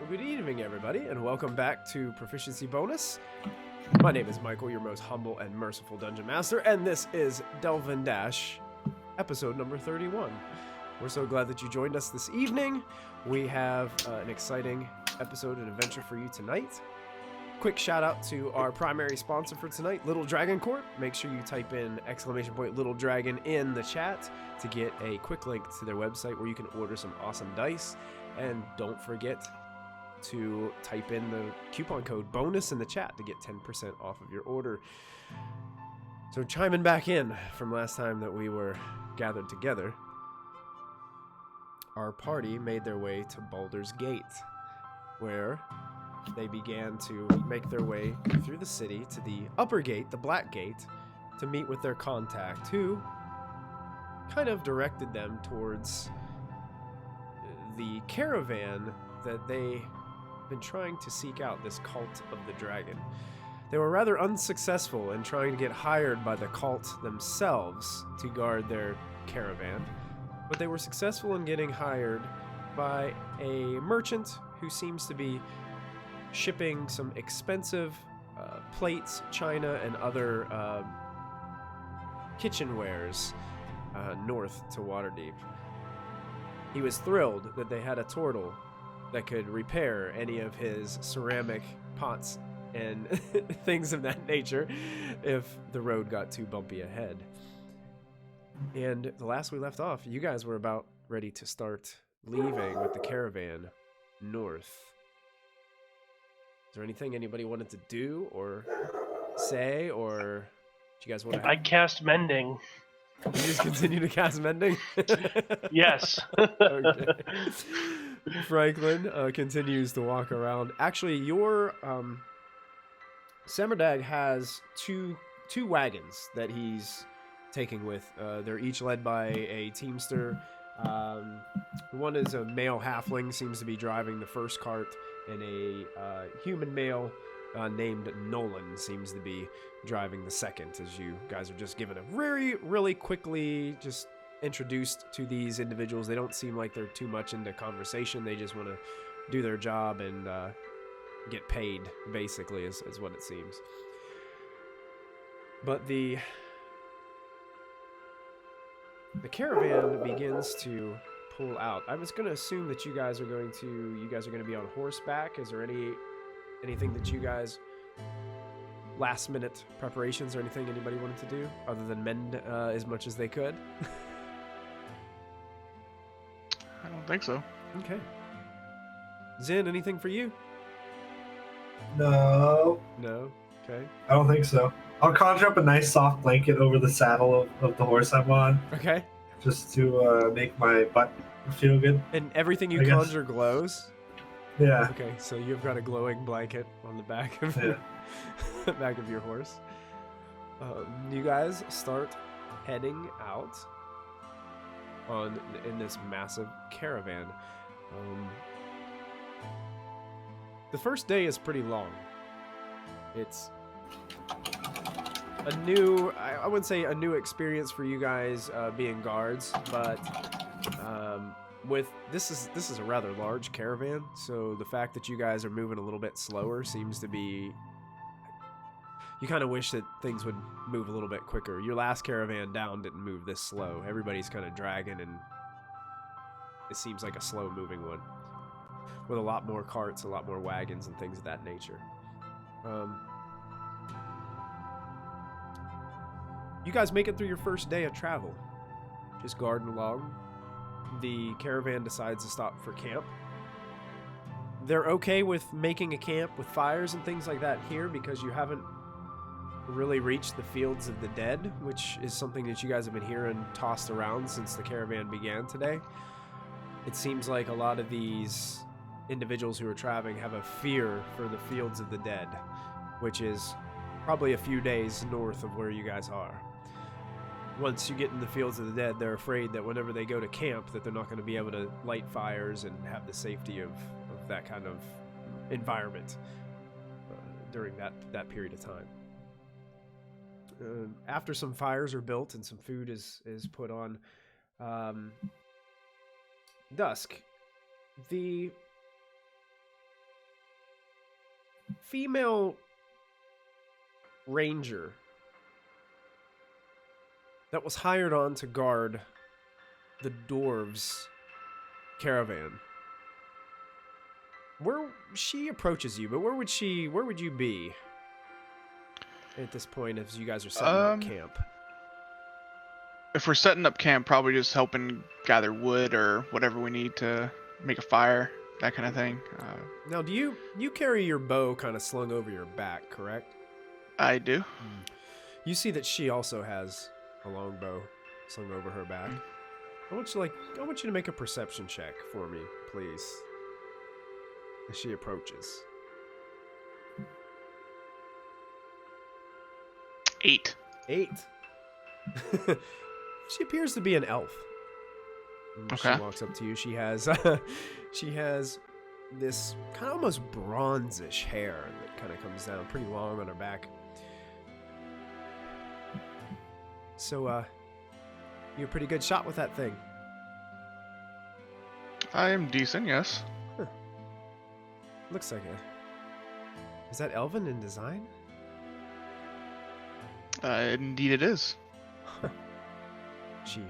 Well, good evening, everybody, and welcome back to Proficiency Bonus. My name is Michael, your most humble and merciful Dungeon Master, and this is Delve&Dash, episode number 31. We're so glad that you joined us this evening. We have an exciting episode and adventure for you tonight. Quick shout out to our primary sponsor for tonight, Little Dragon Corp. Make sure you type in !Little Dragon in the chat to get a quick link to their website where you can order some awesome dice. And don't forget to type in the coupon code bonus in the chat to get 10% off of your order. So chiming back in from last time that we were gathered together, our party made their way to Baldur's Gate, where they began to make their way through the city to the upper gate, the Black Gate, to meet with their contact, who kind of directed them towards the caravan that they been trying to seek out, this cult of the dragon. They were rather unsuccessful in trying to get hired by the cult themselves to guard their caravan, but they were successful in getting hired by a merchant who seems to be shipping some expensive plates, china, and other kitchenwares north to Waterdeep. He was thrilled that they had a turtle that could repair any of his ceramic pots and things of that nature if the road got too bumpy ahead. And the last we left off, you guys were about ready to start leaving with the caravan north. Is there anything anybody wanted to do or say, or do you guys want to... I cast Mending. You just continue to cast Mending? Yes. Okay. Franklin continues to walk around. Actually, your Samardag has two wagons that he's taking with. They're each led by a teamster. One is a male halfling, seems to be driving the first cart, and a human male named Nolan seems to be driving the second, as you guys are just given a really quickly just introduced to these individuals. They don't seem like they're too much into conversation. They just want to do their job and get paid, basically, is what it seems. But the caravan begins to pull out. I was going to assume that you guys are going to be on horseback. Is there anything that you guys, last minute preparations or anything anybody wanted to do other than mend as much as they could? I don't think so. Okay. Zin, anything for you? No. No? Okay. I don't think so. I'll conjure up a nice soft blanket over the saddle of the horse I'm on. Okay. Just to make my butt feel good. And everything you conjure glows? Yeah. Okay, so you've got a glowing blanket on the back of the back of your horse. You guys start heading out in this massive caravan. The first day is pretty long. It's a new, I wouldn't say a new experience for you guys being guards, but with this is a rather large caravan, so the fact that you guys are moving a little bit slower seems to be, you kind of wish that things would move a little bit quicker. Your last caravan down didn't move this slow. Everybody's kind of dragging, and it seems like a slow moving one with a lot more carts, a lot more wagons and things of that nature. You guys make it through your first day of travel, just guarding along. The caravan decides to stop for camp. They're okay with making a camp with fires and things like that here because you haven't really reached the fields of the dead, which is something that you guys have been hearing tossed around since the caravan began today. It seems like a lot of these individuals who are traveling have a fear for the fields of the dead, which is probably a few days north of where you guys are. Once you get in the fields of the dead, they're afraid that whenever they go to camp that they're not going to be able to light fires and have the safety of that kind of environment during that period of time. After some fires are built and some food is put on, dusk, the female ranger that was hired on to guard the dwarves' caravan. Where she approaches you, but where would you be at this point as you guys are setting up camp? If we're setting up camp, probably just helping gather wood or whatever we need to make a fire, that kind of thing. Now, do you carry your bow kind of slung over your back, correct? I do. You see that she also has a long bow slung over her back. I want you to make a perception check for me, please, as she approaches. 8. 8. She appears to be an elf. Okay. She walks up to you. She has this kind of almost bronzish hair that kind of comes down pretty long on her back. So, you're a pretty good shot with that thing. I am decent, yes. Looks like it. Is that elven in design? Indeed it is. She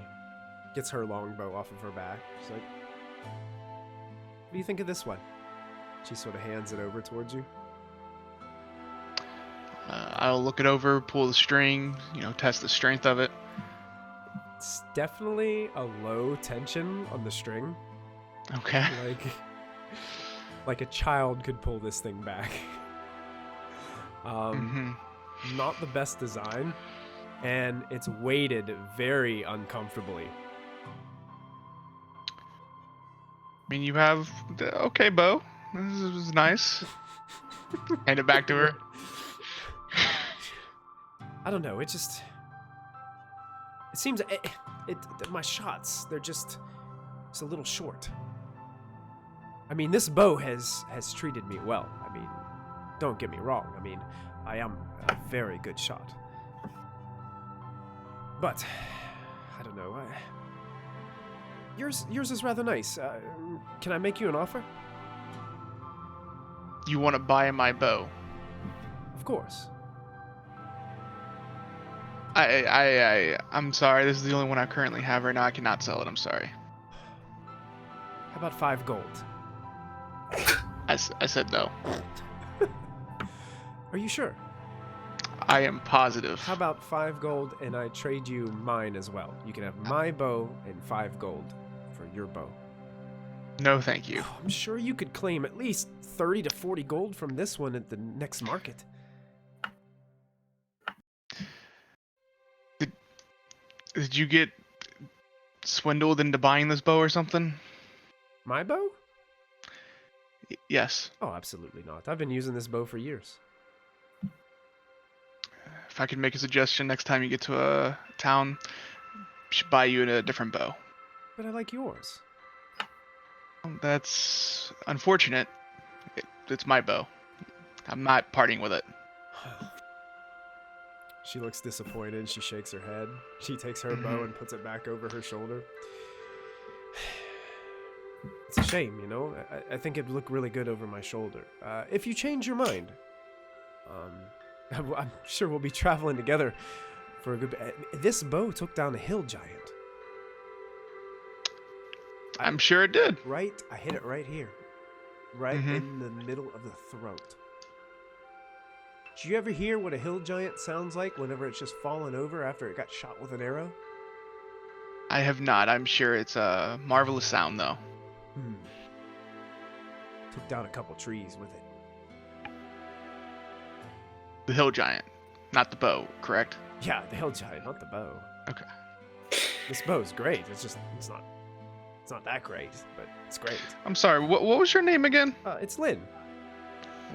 gets her longbow off of her back. She's like, "What do you think of this one?" She sort of hands it over towards you. I'll look it over, pull the string, test the strength of it. It's definitely a low tension on the string. Okay. Like a child could pull this thing back. Not the best design, and it's weighted very uncomfortably. I mean, you have the okay bow. This is nice. Hand it back to her. I don't know. It seems my shots, they're just a little short. I mean, this bow has treated me well. I mean, don't get me wrong. I mean, I am a very good shot. But I don't know. Yours is rather nice. Can I make you an offer? You want to buy my bow? Of course. I'm sorry. This is the only one I currently have right now. I cannot sell it. I'm sorry. How about 5 gold? I said no. Are you sure? I am positive. How about 5 gold and I trade you mine as well? You can have my bow and 5 gold for your bow. No, thank you. Oh, I'm sure you could claim at least 30 to 40 gold from this one at the next market. Did you get swindled into buying this bow or something? My bow? Yes. Oh, absolutely not. I've been using this bow for years. If I could make a suggestion, next time you get to a town, I should buy you a different bow. But I like yours. That's unfortunate. It's my bow. I'm not parting with it. She looks disappointed. She shakes her head. She takes her bow and puts it back over her shoulder. It's a shame, you know? I think it'd look really good over my shoulder. If you change your mind, I'm sure we'll be traveling together for a good bit. This bow took down a hill giant. I'm sure it did. Right? I hit it right here. Right in the middle of the throat. Did you ever hear what a hill giant sounds like whenever it's just fallen over after it got shot with an arrow? I have not. I'm sure it's a marvelous sound, though. Took down a couple trees with it. The hill giant, not the bow, correct? Yeah, the hill giant, not the bow. Okay. This bow's great. It's not that great, but it's great. I'm sorry. What was your name again? It's Lynn.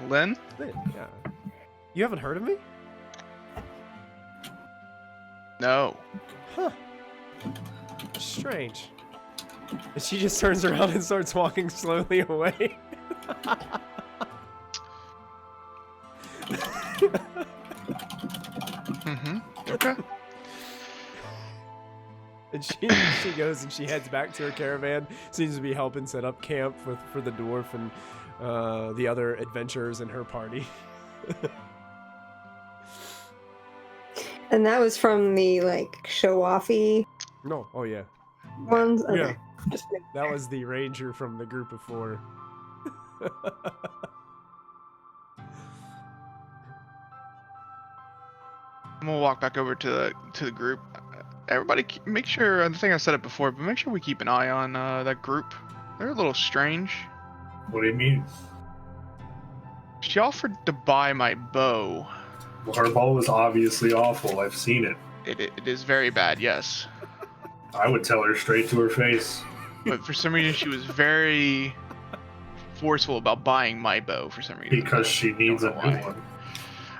Lynn? Lynn, yeah. You haven't heard of me? No. Huh. Strange. And she just turns around and starts walking slowly away. Okay. And she goes and she heads back to her caravan. Seems to be helping set up camp for the dwarf and the other adventurers in her party. And that was from the show-offy No, oh yeah, ones. Okay. Yeah. Just that was the ranger from the group of 4. I'm gonna walk back over to the group. Everybody, make sure. I think I said it before, but make sure we keep an eye on that group. They're a little strange. What do you mean? She offered to buy my bow. Well, her bow is obviously awful. I've seen it. It is very bad, yes. I would tell her straight to her face. But for some reason, she was very forceful about buying my bow. For some reason, Because she needs a know new why. one.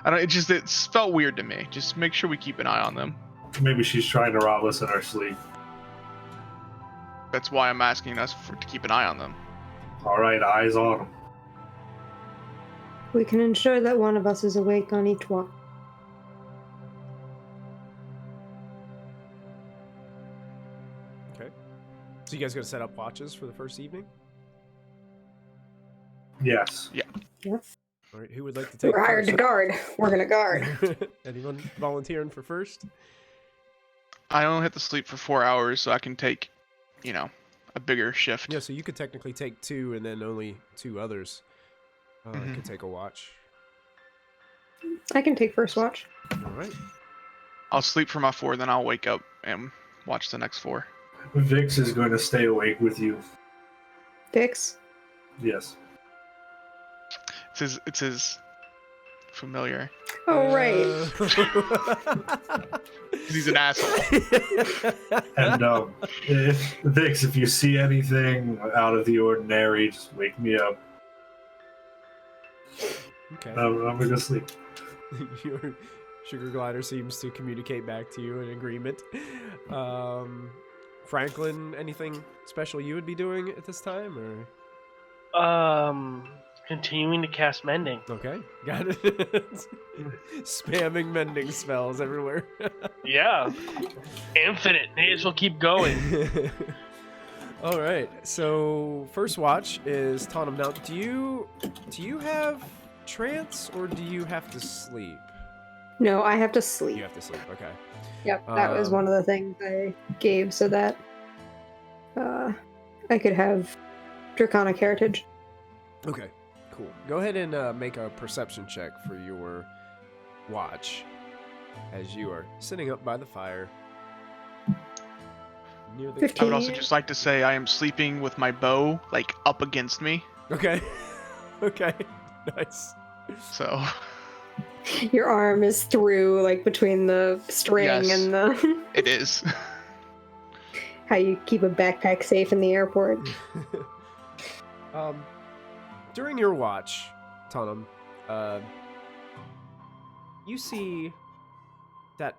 I don't. It felt weird to me. Just make sure we keep an eye on them. Maybe she's trying to rob us in our sleep. That's why I'm asking us to keep an eye on them. All right, eyes on them. We can ensure that one of us is awake on each one. Okay. So you guys gonna set up watches for the first evening? Yes. All right. Who would like to take? We're hired to first? guard. We're gonna guard. Anyone volunteering for first? I only have to sleep for 4 hours, so I can take, a bigger shift. Yeah. So you could technically take 2, and then only 2 others could take a watch. I can take first watch. All right. I'll sleep for my 4, then I'll wake up and watch the next 4. Vix is going to stay awake with you. Vix? Yes. It's his familiar. Oh, right. He's an asshole. And Vix, if you see anything out of the ordinary, just wake me up. Okay. I'm going to sleep. Your sugar glider seems to communicate back to you in agreement. Franklin, anything special you would be doing at this time, or? Continuing to cast mending. Okay, got it. Spamming mending spells everywhere. Yeah. Infinite. May as well keep going. All right. So first watch is Tauntem. Now, do you have trance or do you have to sleep? No, I have to sleep. You have to sleep. Okay. Yep, that was one of the things I gave so that I could have Draconic Heritage. Okay. Cool. Go ahead and make a perception check for your watch as you are sitting up by the fire near the 15. I would also just like to say I am sleeping with my bow up against me. Okay. Okay. Nice. So Your arm is through, between the string Yes. and the... it is. How you keep a backpack safe in the airport. During your watch, Tauntem, you see that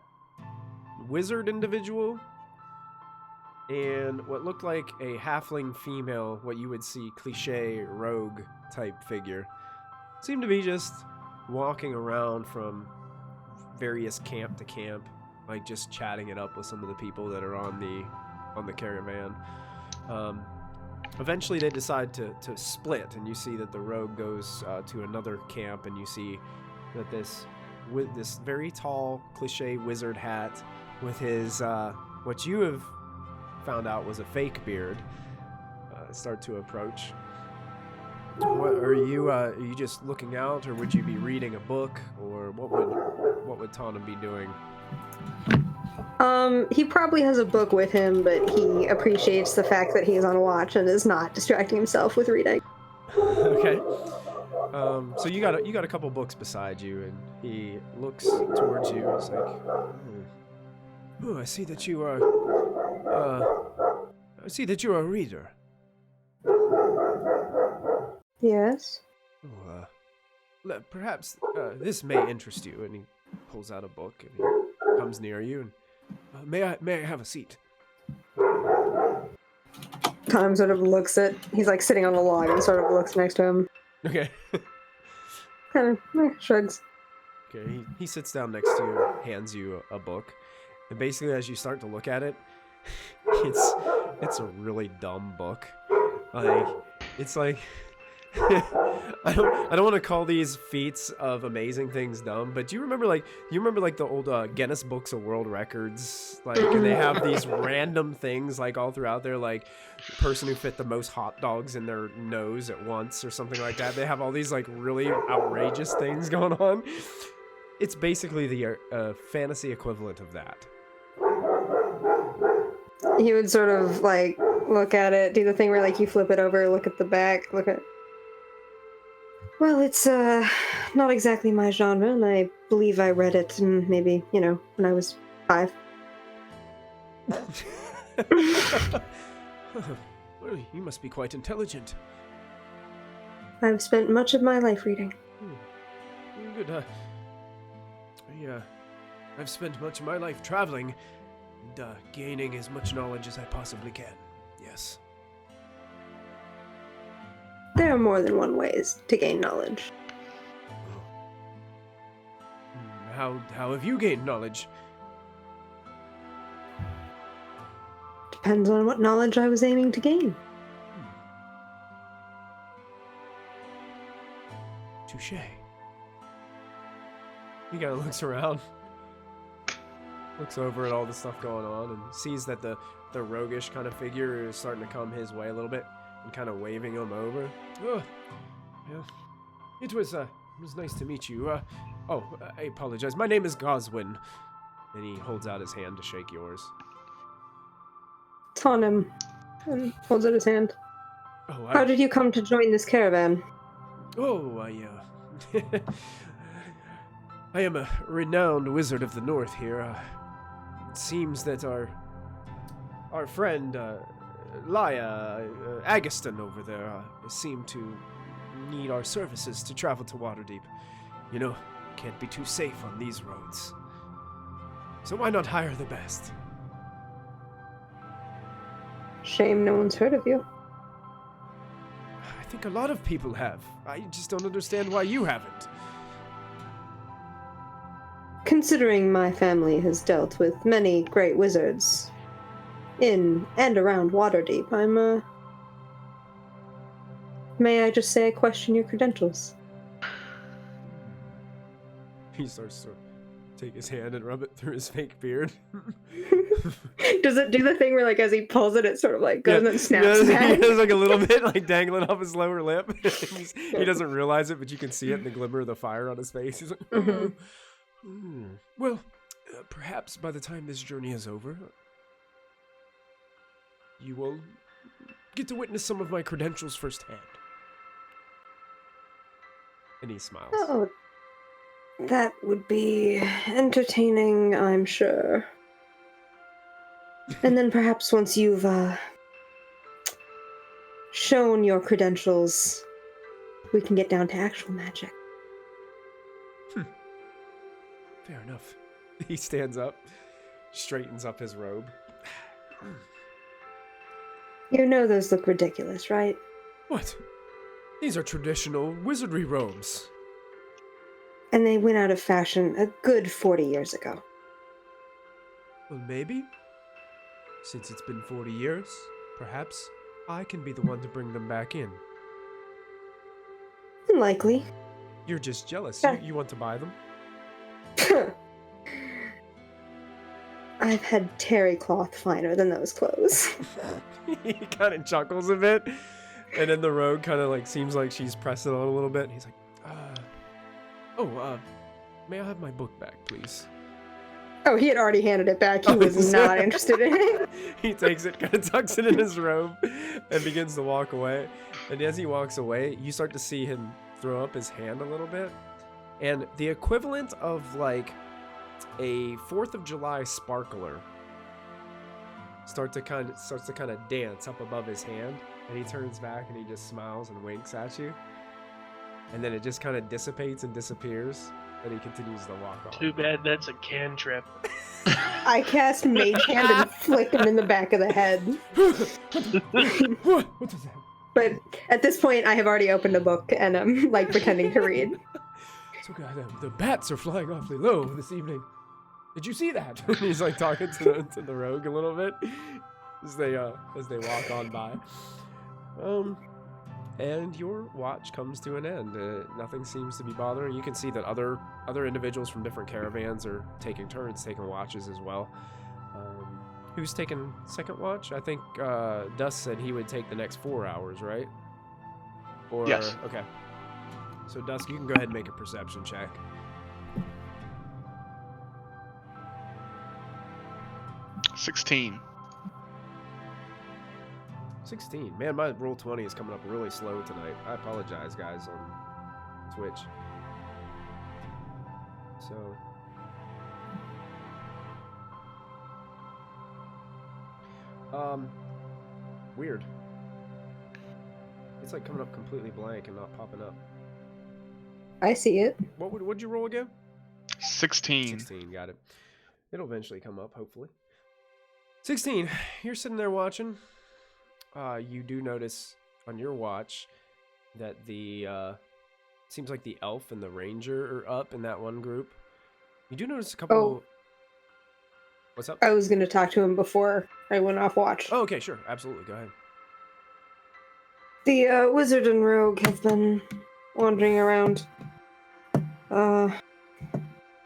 wizard individual and what looked like a halfling female, what you would see cliche rogue type figure, seem to be just walking around from various camp to camp, just chatting it up with some of the people that are on the caravan. Eventually they decide to split, and you see that the rogue goes to another camp, and you see that this very tall cliche wizard hat with his what you have found out was a fake beard start to approach. What are you just looking out, or would you be reading a book, or what would Tauntem be doing? He probably has a book with him, but he appreciates the fact that he's on watch and is not distracting himself with reading. Okay. So you got a couple books beside you, and he looks towards you. It's like, oh, I see that you are. I see that you are a reader. Yes. Oh, perhaps this may interest you. And he pulls out a book and he comes near you. And may I have a seat? Tom sort of looks at. He's sitting on a log and sort of looks next to him. Okay. Kind of shrugs. Okay. He sits down next to you, hands you a book, and basically as you start to look at it, it's a really dumb book. Like, it's like I don't want to call these feats of amazing things dumb, but do you remember like the old Guinness Books of World Records, like, and they have these random things like all throughout there, like person who fit the most hot dogs in their nose at once or something like that. They have all these like really outrageous things going on. It's basically the fantasy equivalent of that. He would sort of like look at it, do the thing where like you flip it over, look at the back, look at. Well, it's not exactly my genre, and I believe I read it maybe, when I was 5. Well, you must be quite intelligent. I've spent much of my life reading. Good. I've spent much of my life traveling and gaining as much knowledge as I possibly can. Yes. There are more than one ways to gain knowledge. How have you gained knowledge? Depends on what knowledge I was aiming to gain. Touche. He kind of looks around, looks over at all the stuff going on, and sees that the roguish kind of figure is starting to come his way a little bit, and kind of waving him over. Oh, yeah. It was nice to meet you. I apologize. My name is Goswin. And he holds out his hand to shake yours. It's on him and holds out his hand. Oh, How did you come to join this caravan? Oh, I am a renowned wizard of the north here. It seems that our friend Laya Agustin over there seem to need our services to travel to Waterdeep. Can't be too safe on these roads. So why not hire the best? Shame no one's heard of you. I think a lot of people have. I just don't understand why you haven't. Considering my family has dealt with many great wizards in and around Waterdeep, may I just say I question your credentials? He starts to take his hand and rub it through his fake beard. Does it do the thing where, like, as he pulls it, it sort of like goes and snaps back? He has like a little bit like dangling off his lower lip. He doesn't realize it, but you can see it in the glimmer of the fire on his face. He's like, Well, perhaps by the time this journey is over, you will get to witness some of my credentials firsthand. And he smiles. Oh, that would be entertaining, I'm sure. And then perhaps once you've shown your credentials, we can get down to actual magic. Fair enough. He stands up, straightens up his robe. You know those look ridiculous, right? What? These are traditional wizardry robes. And they went out of fashion a good 40 years ago. Well, maybe. Since it's been 40 years, perhaps I can be the one to bring them back in. Unlikely. You're just jealous. You want to buy them? I've had terry cloth finer than those clothes. He kind of chuckles a bit, and then the rogue kind of like seems like she's pressing on a little bit. And he's like, may I have my book back, please? Oh, he had already handed it back. He was not interested in it. He takes it, kind of tucks it in his robe, and begins to walk away. And as he walks away, you start to see him throw up his hand a little bit. And the equivalent of like a 4th of July sparkler starts to kind of dance up above his hand, and he turns back and he just smiles and winks at you. And then it just kind of dissipates and disappears, and he continues to walk on. Too bad that's a cantrip. I cast Mage Hand and flick him in the back of the head. What does that? But at this point, I have already opened a book and I'm like pretending to read. So God, the bats are flying awfully low this evening. Did you see that? He's like talking to the rogue a little bit as they walk on by. And your watch comes to an end. Nothing seems to be bothering. You can see that other individuals from different caravans are taking turns, taking watches as well. Who's taking second watch? I think Dust said he would take the next 4 hours, right? Or, Yes. Okay. So Dusk, you can go ahead and make a perception check. 16. 16. Man, my roll 20 is coming up really slow tonight. I apologize, guys, on Twitch. So... weird. It's like coming up completely blank and not popping up. I see it. What'd you roll again? 16. 16, got it. It'll eventually come up, hopefully. 16, you're sitting there watching. You do notice on your watch that the, seems like the elf and the ranger are up in that one group. You do notice a couple... Oh. What's up? I was going to talk to him before I went off watch. Oh, okay, sure. Absolutely. Go ahead. The wizard and rogue have been wandering around.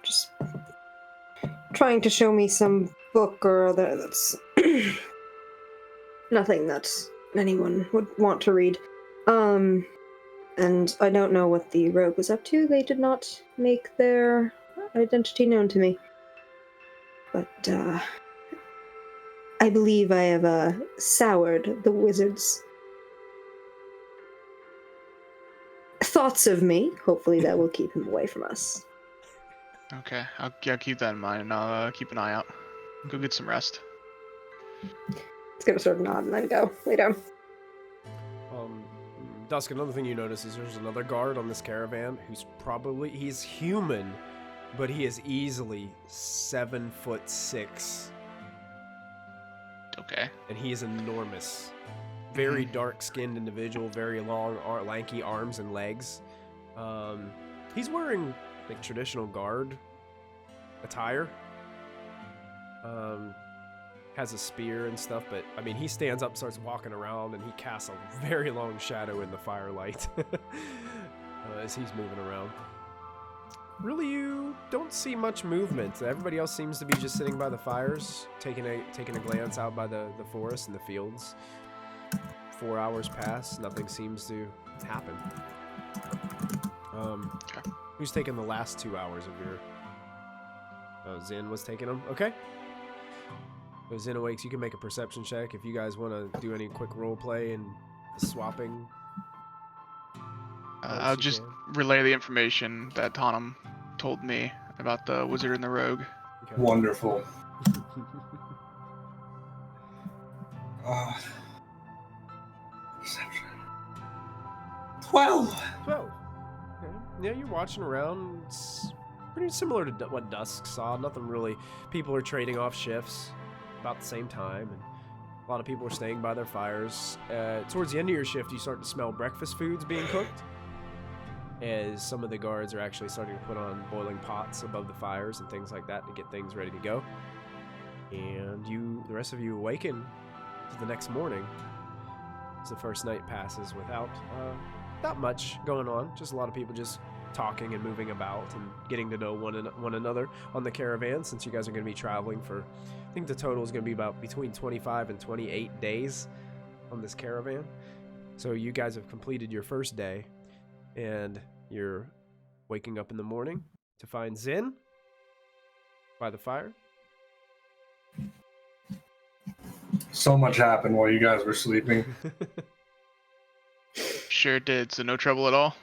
Just trying to show me some book or other that's nothing that anyone would want to read. And I don't know what the rogue was up to. They did not make their identity known to me. But, I believe I have, soured the wizard's thoughts of me. Hopefully that will keep him away from us. Okay, I'll keep that in mind, and I'll keep an eye out. Go get some rest. It's gonna sort of nod and then go lay down. Dusk, another thing you notice is there's another guard on this caravan he's human, but he is easily 7'6". Okay. And he is enormous. Very dark-skinned individual, very long, lanky arms and legs. He's wearing like traditional guard attire. Has a spear and stuff, but I mean, he stands up, starts walking around, and he casts a very long shadow in the firelight as he's moving around. Really, you don't see much movement. Everybody else seems to be just sitting by the fires, taking a glance out by the forest and the fields. 4 hours pass, nothing seems to happen. Who's taking the last 2 hours of your... Oh, Zen was taking them? Okay. So Zen awakes, you can make a perception check if you guys want to do any quick role play and swapping. I'll just relay the information that Tonham told me about the wizard and the rogue. Okay. Wonderful. 12. 12. Okay. Yeah, you're watching around. It's pretty similar to what Dusk saw. Nothing really. People are trading off shifts about the same time, and a lot of people are staying by their fires. Towards the end of your shift, you start to smell breakfast foods being cooked, as some of the guards are actually starting to put on boiling pots above the fires and things like that to get things ready to go. And the rest of you awaken to the next morning as the first night passes without not much going on. Just a lot of people just talking and moving about and getting to know one another on the caravan, since you guys are going to be traveling for, I think the total is going to be about between 25 and 28 days on this caravan. So you guys have completed your first day, and you're waking up in the morning to find Zen by the fire. So much happened while you guys were sleeping. Sure did, so no trouble at all?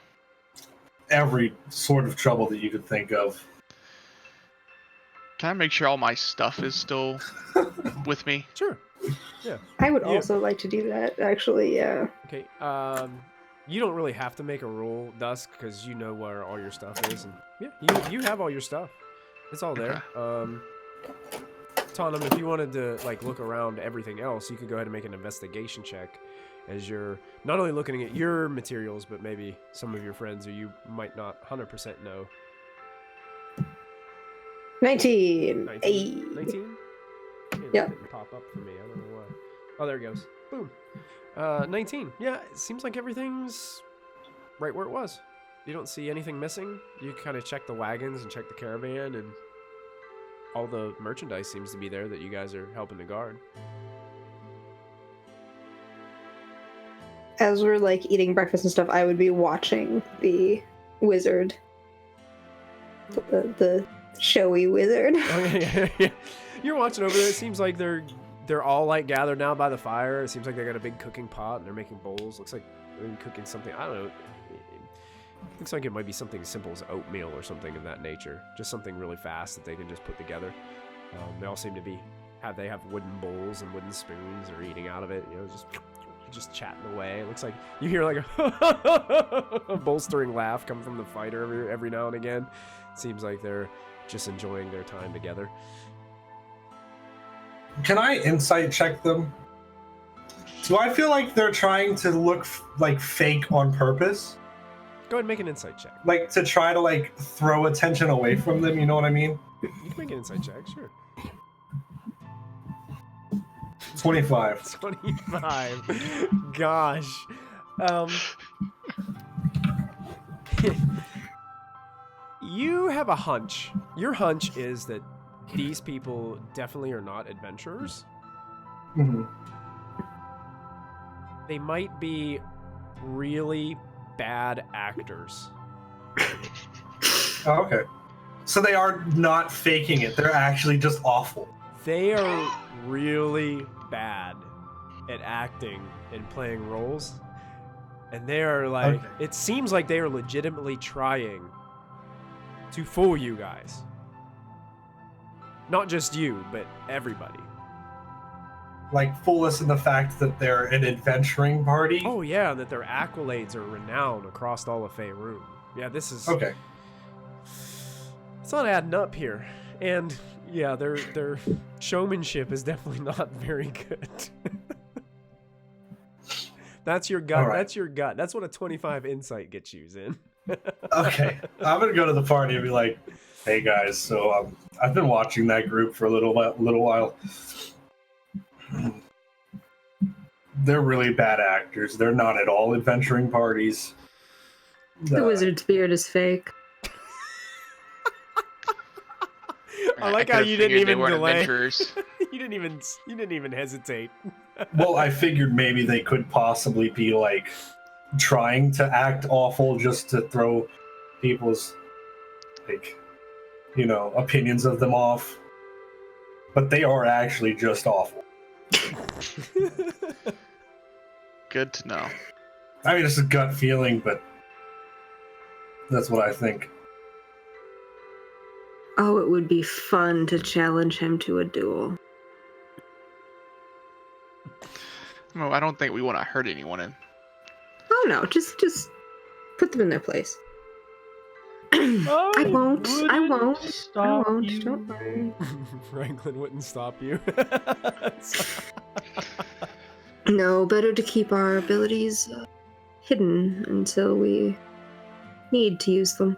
Every sort of trouble that you could think of. Can I make sure all my stuff is still with me? Sure. Yeah. I would also like to do that, actually, yeah. Okay. You don't really have to make a roll, Dusk, because you know where all your stuff is, and yeah, you have all your stuff. It's all there. Okay. Tonham, if you wanted to like look around everything else, you could go ahead and make an investigation check, as you're not only looking at your materials, but maybe some of your friends who you might not 100% know. 19. 19? Hey. 19? Yep. It didn't pop up for me. I don't know why. Oh, there it goes. Boom. 19. Yeah, it seems like everything's right where it was. You don't see anything missing. You kind of check the wagons and check the caravan, and all the merchandise seems to be there that you guys are helping to guard. As we're like eating breakfast and stuff, I would be watching the wizard. The showy wizard. Okay, yeah. You're watching over there. It seems like they're all like gathered now by the fire. It seems like they got a big cooking pot and they're making bowls. Looks like they're cooking something. I don't know. Looks like it might be something as simple as oatmeal or something of that nature. Just something really fast that they can just put together. They all seem to they have wooden bowls and wooden spoons. They're eating out of it. You know, just chatting away. It looks like you hear like a bolstering laugh come from the fighter every now and again. Seems like they're just enjoying their time together. Can I insight check them? Do I feel like they're trying to look like fake on purpose? Go ahead and make an insight check. Like to try to like throw attention away from them, you know what I mean? You can make an insight check, sure. 25. 25. Gosh. You have a hunch. Your hunch is that these people definitely are not adventurers. Mm-hmm. They might be really bad actors. Oh, okay. So they are not faking it. They're actually just awful. They are really bad at acting and playing roles. And they are like, Okay. It seems like they are legitimately trying to fool you guys. Not just you, but everybody. Like fool us in the fact that they're an adventuring party. Oh yeah, that their accolades are renowned across all of Faerun. Yeah, this is... Okay. It's not adding up here. And yeah, their showmanship is definitely not very good. That's your gut. All right. That's your gut. That's what a 25 insight gets you, Zin. Okay. I'm gonna go to the party and be like, "Hey guys, so I've been watching that group for a little while. They're really bad actors. They're not at all adventuring parties. The wizard's beard is fake. I like I how could've you didn't figured they even weren't delay. adventurers. You didn't even hesitate. Well, I figured maybe they could possibly be like trying to act awful just to throw people's like, you know, opinions of them off. But they are actually just awful. Good to know. I mean, it's a gut feeling, but that's what I think. Oh, it would be fun to challenge him to a duel. No, I don't think we want to hurt anyone. Oh no, just put them in their place. I won't. Don't worry. Franklin wouldn't stop you. No, better to keep our abilities hidden until we need to use them.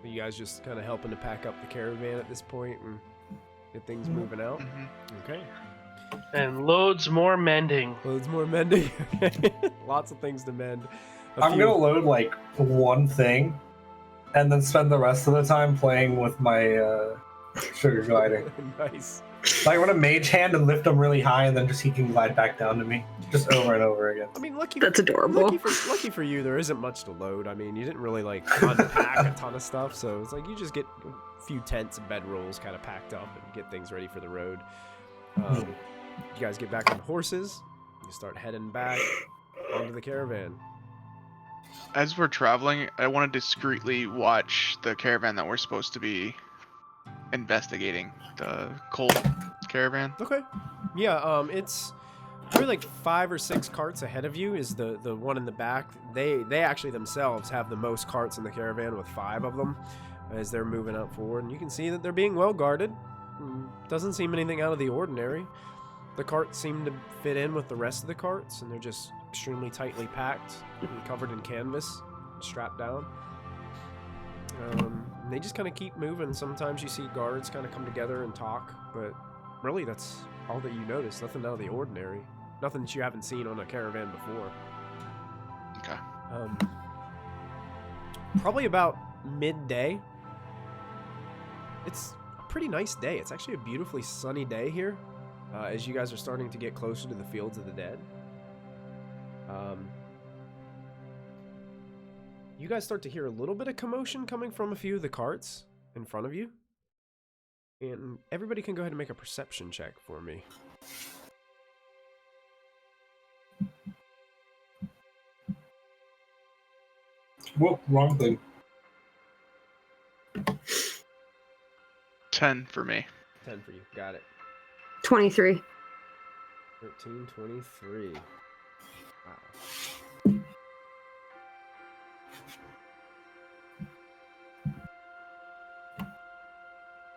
Are you guys just kind of helping to pack up the caravan at this point and get things moving out? Mm-hmm. Okay. And loads more mending. Loads more mending. Okay. Lots of things to mend. I'm gonna load like one thing, and then spend the rest of the time playing with my sugar gliding. Nice. Like I'm gonna mage hand and lift him really high, and then just he can glide back down to me, just over and over again. I mean, That's adorable. Lucky for you, there isn't much to load. I mean, you didn't really like unpack a ton of stuff, so it's like you just get a few tents and bedrolls kind of packed up and get things ready for the road. You guys get back on the horses. You start heading back onto the caravan. As we're traveling, I want to discreetly watch the caravan that we're supposed to be investigating. The Colt caravan. Okay. Yeah. It's probably like 5 or 6 carts ahead of you. Is the one in the back? They actually themselves have the most carts in the caravan with 5 of them as they're moving up forward, and you can see that they're being well guarded. Doesn't seem anything out of the ordinary. The carts seem to fit in with the rest of the carts, and they're just extremely tightly packed and covered in canvas, strapped down. And they just kind of keep moving. Sometimes you see guards kind of come together and talk, but really that's all that you notice. Nothing out of the ordinary. Nothing that you haven't seen on a caravan before. Okay. Probably about midday. It's a pretty nice day. It's actually a beautifully sunny day here, as you guys are starting to get closer to the Fields of the Dead. You guys start to hear a little bit of commotion coming from a few of the carts in front of you. And everybody can go ahead and make a perception check for me. Whoop, wrong thing. 10 for me. 10 for you. Got it. 23. 13, 23. Wow.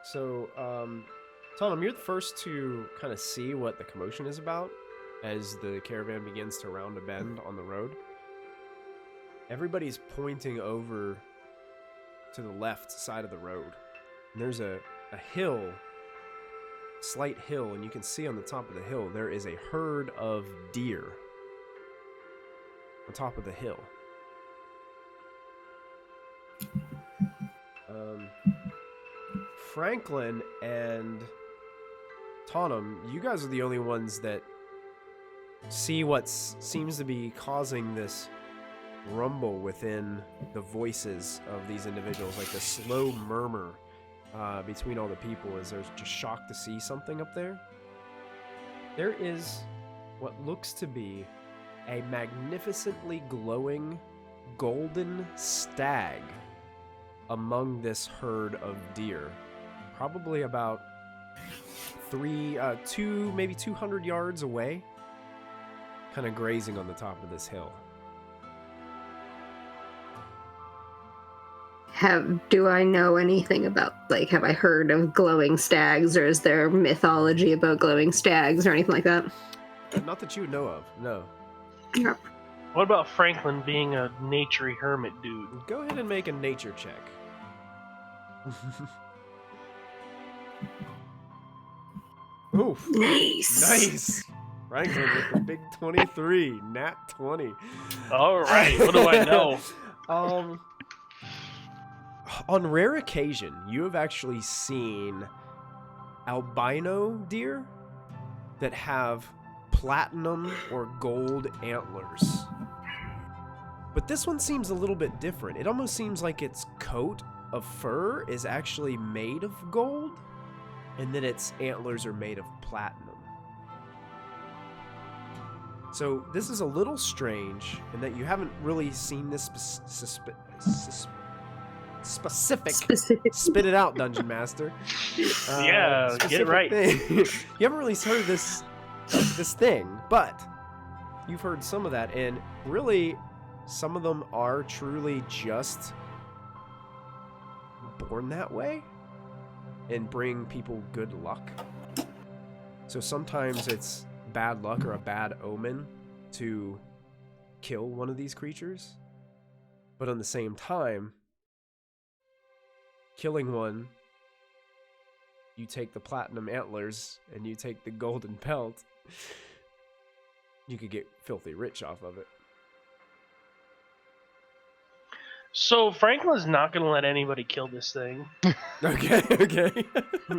So, Tom, you're the first to kind of see what the commotion is about as the caravan begins to round a bend on the road. Everybody's pointing over to the left side of the road. And there's a hill, slight hill, and you can see on the top of the hill there is a herd of deer on top of the hill. Franklin and Tonham, you guys are the only ones that see what seems to be causing this rumble within the voices of these individuals, like the slow murmur between all the people as they're just shocked to see something up there. There is what looks to be a magnificently glowing golden stag among this herd of deer, probably about 200 yards away, kind of grazing on the top of this hill. Do I know anything about, like, have I heard of glowing stags, or is there mythology about glowing stags or anything like that? Not that you would know of, no. Yep. What about Franklin being a naturey hermit dude? Go ahead and make a nature check. Oof. Nice. Franklin with the big 23, nat 20. All right, what do I know? On rare occasion, you have actually seen albino deer that have platinum or gold antlers. But this one seems a little bit different. It almost seems like its coat of fur is actually made of gold, and then its antlers are made of platinum. So this is a little strange in that you haven't really seen this specific. Spit it out, Dungeon Master. Yeah, get it right. Thing. You haven't really heard this thing, but you've heard some of that, and really some of them are truly just born that way and bring people good luck. So sometimes it's bad luck or a bad omen to kill one of these creatures, but at the same time, killing one, you take the platinum antlers and you take the golden pelt, you could get filthy rich off of it. So Franklin's not going to let anybody kill this thing. Okay.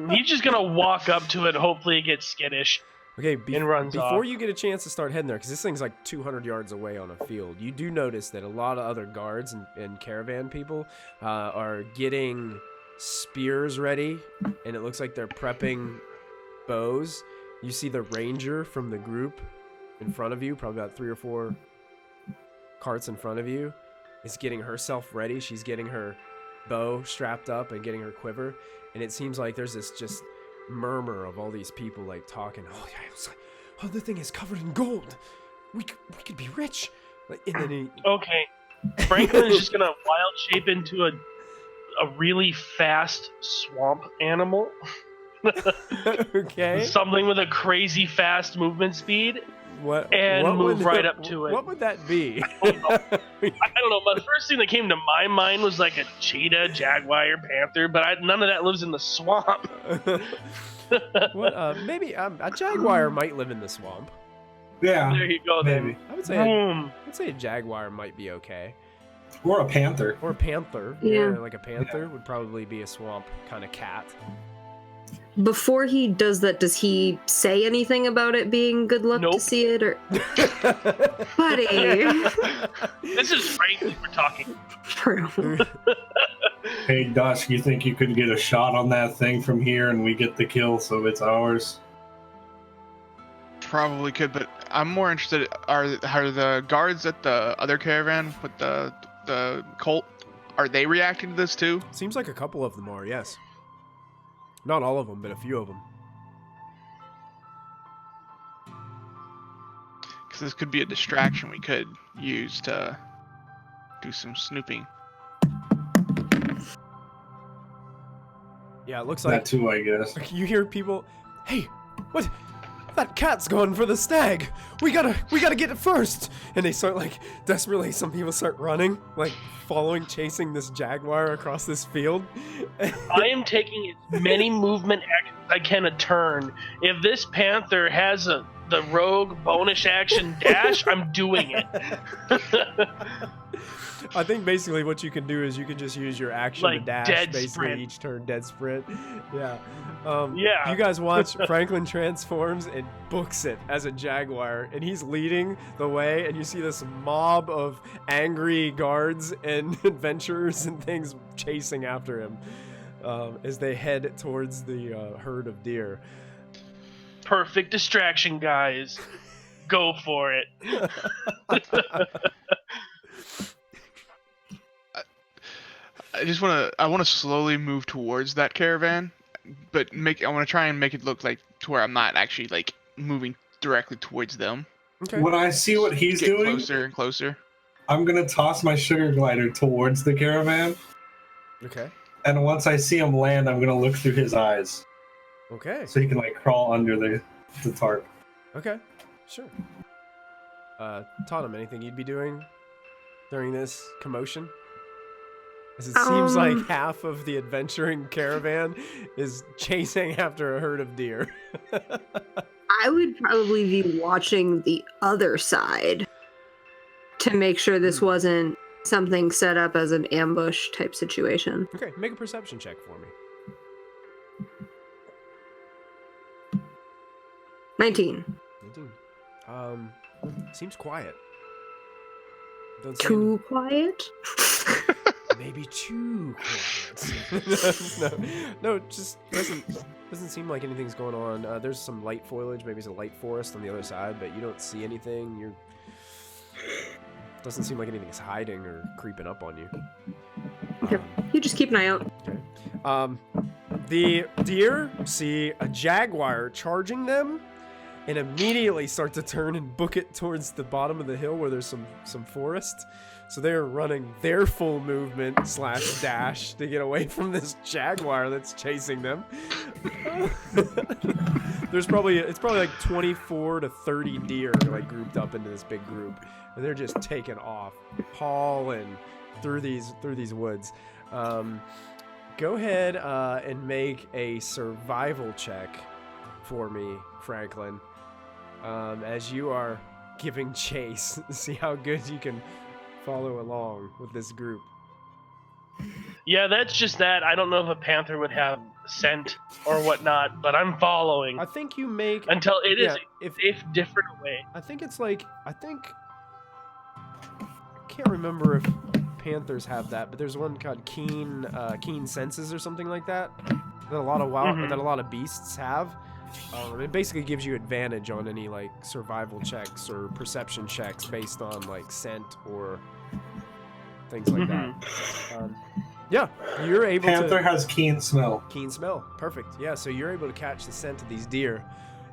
He's just going to walk up to it, hopefully it gets skittish. Okay, and runs before off. you get a chance to start heading there, because this thing's like 200 yards away on a field, you do notice that a lot of other guards and caravan people are getting spears ready, and it looks like they're prepping bows. You see the ranger from the group in front of you, probably about 3 or 4 carts in front of you, is getting herself ready. She's getting her bow strapped up and getting her quiver, and it seems like there's this just murmur of all these people like talking. Oh yeah, it's like, oh, the thing is covered in gold. We could be rich. Like, and then Okay, Franklin is just gonna wild shape into a really fast swamp animal. Okay. Something with a crazy fast movement speed. What? And what move would- right up to it. What would that be? I don't know. But the first thing that came to my mind was like a cheetah, jaguar, panther, but none of that lives in the swamp. What? Maybe a jaguar might live in the swamp. Yeah, There you go. Then. maybe. I would say. Boom. I'd say a jaguar might be okay, Or a panther. or a panther. Yeah. Like a panther would probably be a swamp kind of cat. Before he does that, does he say anything about it being good luck to Nope. see it, or buddy? This is frankly we're talking. True. Hey, Dusk, you think you could get a shot on that thing from here and we get the kill so it's ours? Probably could, but I'm more interested. Are the guards at the other caravan with the cult? Are they reacting to this too? Seems like a couple of them are. Yes. Not all of them, but a few of them. Because this could be a distraction we could use to do some snooping. Yeah, it looks That like too, I guess. you hear people. Hey, what? That cat's going for the stag. We gotta get it first. And they start like desperately. Some people start running, like following, chasing this jaguar across this field. I am taking as many movement actions I can a turn. If this panther has the rogue bonus action dash, I'm doing it. I think basically what you can do is you can just use your action to Like dash dead basically sprint. each turn, dead sprint. Yeah. Yeah. You guys watch Franklin transforms and books it as a jaguar, and he's leading the way, and you see this mob of angry guards and adventurers and things chasing after him as they head towards the herd of deer. Perfect distraction, guys. Go for it. I want to slowly move towards that caravan, but I want to try and make it look like to where I'm not actually like moving directly towards them. Okay. When I see what he's Get doing, closer and closer. I'm gonna toss my sugar glider towards the caravan, Okay. and once I see him land, I'm gonna look through his eyes Okay. so he can like crawl under the tarp. Okay. Sure. Tottenham, anything you'd be doing during this commotion? As it seems like half of the adventuring caravan is chasing after a herd of deer. I would probably be watching the other side to make sure this wasn't something set up as an ambush type situation. Okay, make a perception check for me. 19. 19. Seems quiet. Don't see Too quiet? maybe too quiet. no, just doesn't seem like anything's going on. There's some light foliage, maybe it's a light forest on the other side, but you don't see anything. Doesn't seem like anything's hiding or creeping up on you. Okay. You just keep an eye out. Okay. The deer see a jaguar charging them and immediately start to turn and book it towards the bottom of the hill where there's some forest. So they're running their full movement / dash to get away from this jaguar that's chasing them. It's probably like 24 to 30 deer like grouped up into this big group, and they're just taking off, hauling through these woods. Go ahead and make a survival check for me, Franklin, as you are giving chase. See how good you can follow along with this group. Yeah, that's just that. I don't know if a panther would have scent or whatnot, but I'm following I think you make until it is yeah, a safe, different way. I think I can't remember if panthers have that, but there's one called keen senses or something like that that a lot of beasts have. It basically gives you advantage on any like survival checks or perception checks based on like scent or things like that. Yeah, you're able Panther to has keen smell. keen smell. Perfect. Yeah, so you're able to catch the scent of these deer,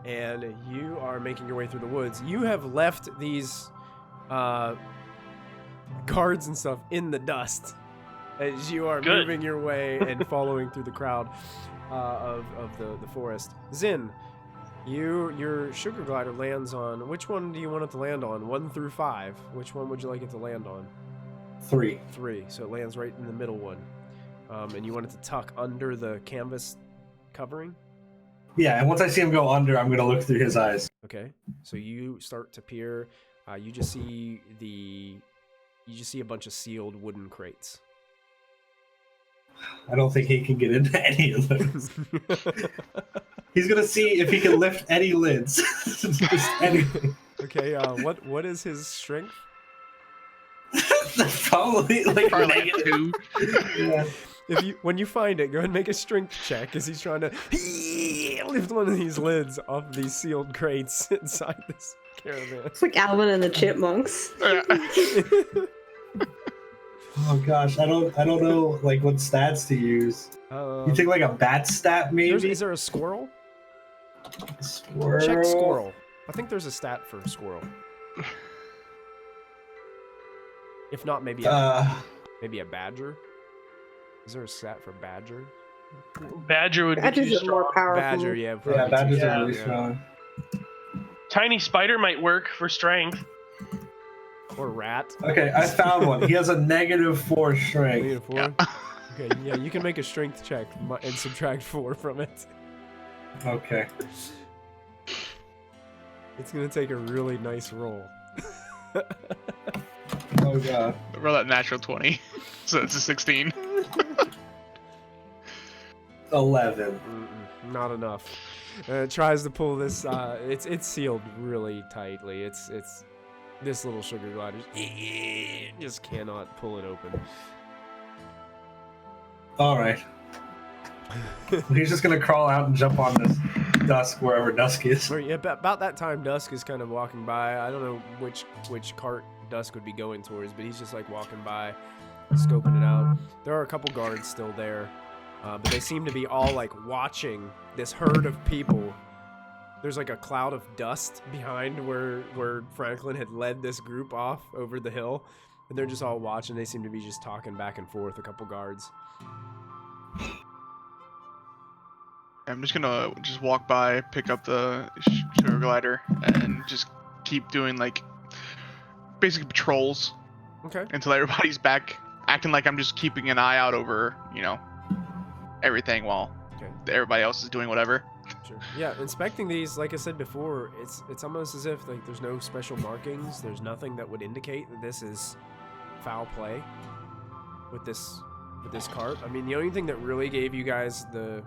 and you are making your way through the woods. You have left these guards and stuff in the dust as you are moving your way and following through the crowd of the forest. Zin, Your sugar glider lands on, which one do you want it to land on? 1 through 5. Which one would you like it to land on? 3. 3. So it lands right in the middle one. And you want it to tuck under the canvas covering? Yeah, and once I see him go under, I'm gonna look through his eyes. Okay. So you start to peer. You just see a bunch of sealed wooden crates. I don't think he can get into any of those. He's gonna see if he can lift any lids. Just anything. Okay. What is his strength? Probably like Probably like 2. Yeah. When you find it, go ahead and make a strength check as he's trying to lift one of these lids off these sealed crates inside this caravan. It's like Alvin and the Chipmunks. Oh gosh, I don't know like what stats to use. You take like a bat stat maybe? Is there a squirrel? Squirrel. Check squirrel. I think there's a stat for squirrel. If not, maybe a badger. Is there a stat for badger? Badger would be Badgers too are more strong. powerful. Badger, yeah. Yeah, probably badgers too are really strong, strong. Tiny spider might work for strength. Or rat. Okay, I found one. He has a -4 strength. Negative 4. Yeah. Okay, yeah, you can make a strength check and subtract 4 from it. Okay. It's gonna take a really nice roll. Oh god. Roll that natural 20. So it's a 16. 11. Not enough. It tries to pull this. It's sealed really tightly. It's this little sugar glider just cannot pull it open. All right. He's just gonna crawl out and jump on this Dusk wherever Dusk is. Yeah, about that time, Dusk is kind of walking by. I don't know which cart Dusk would be going towards, but he's just like walking by, scoping it out. There are a couple guards still there, but they seem to be all like watching this herd of people. There's like a cloud of dust behind where Franklin had led this group off over the hill, and they're just all watching. They seem to be just talking back and forth, a couple guards. I'm just gonna walk by, pick up the sugar glider, and just keep doing like basic patrols Okay. until everybody's back, acting like I'm just keeping an eye out over, everything while everybody else is doing whatever. Sure. Yeah, inspecting these, like I said before, it's almost as if like there's no special markings. There's nothing that would indicate that this is foul play with this cart. I mean, the only thing that really gave you guys the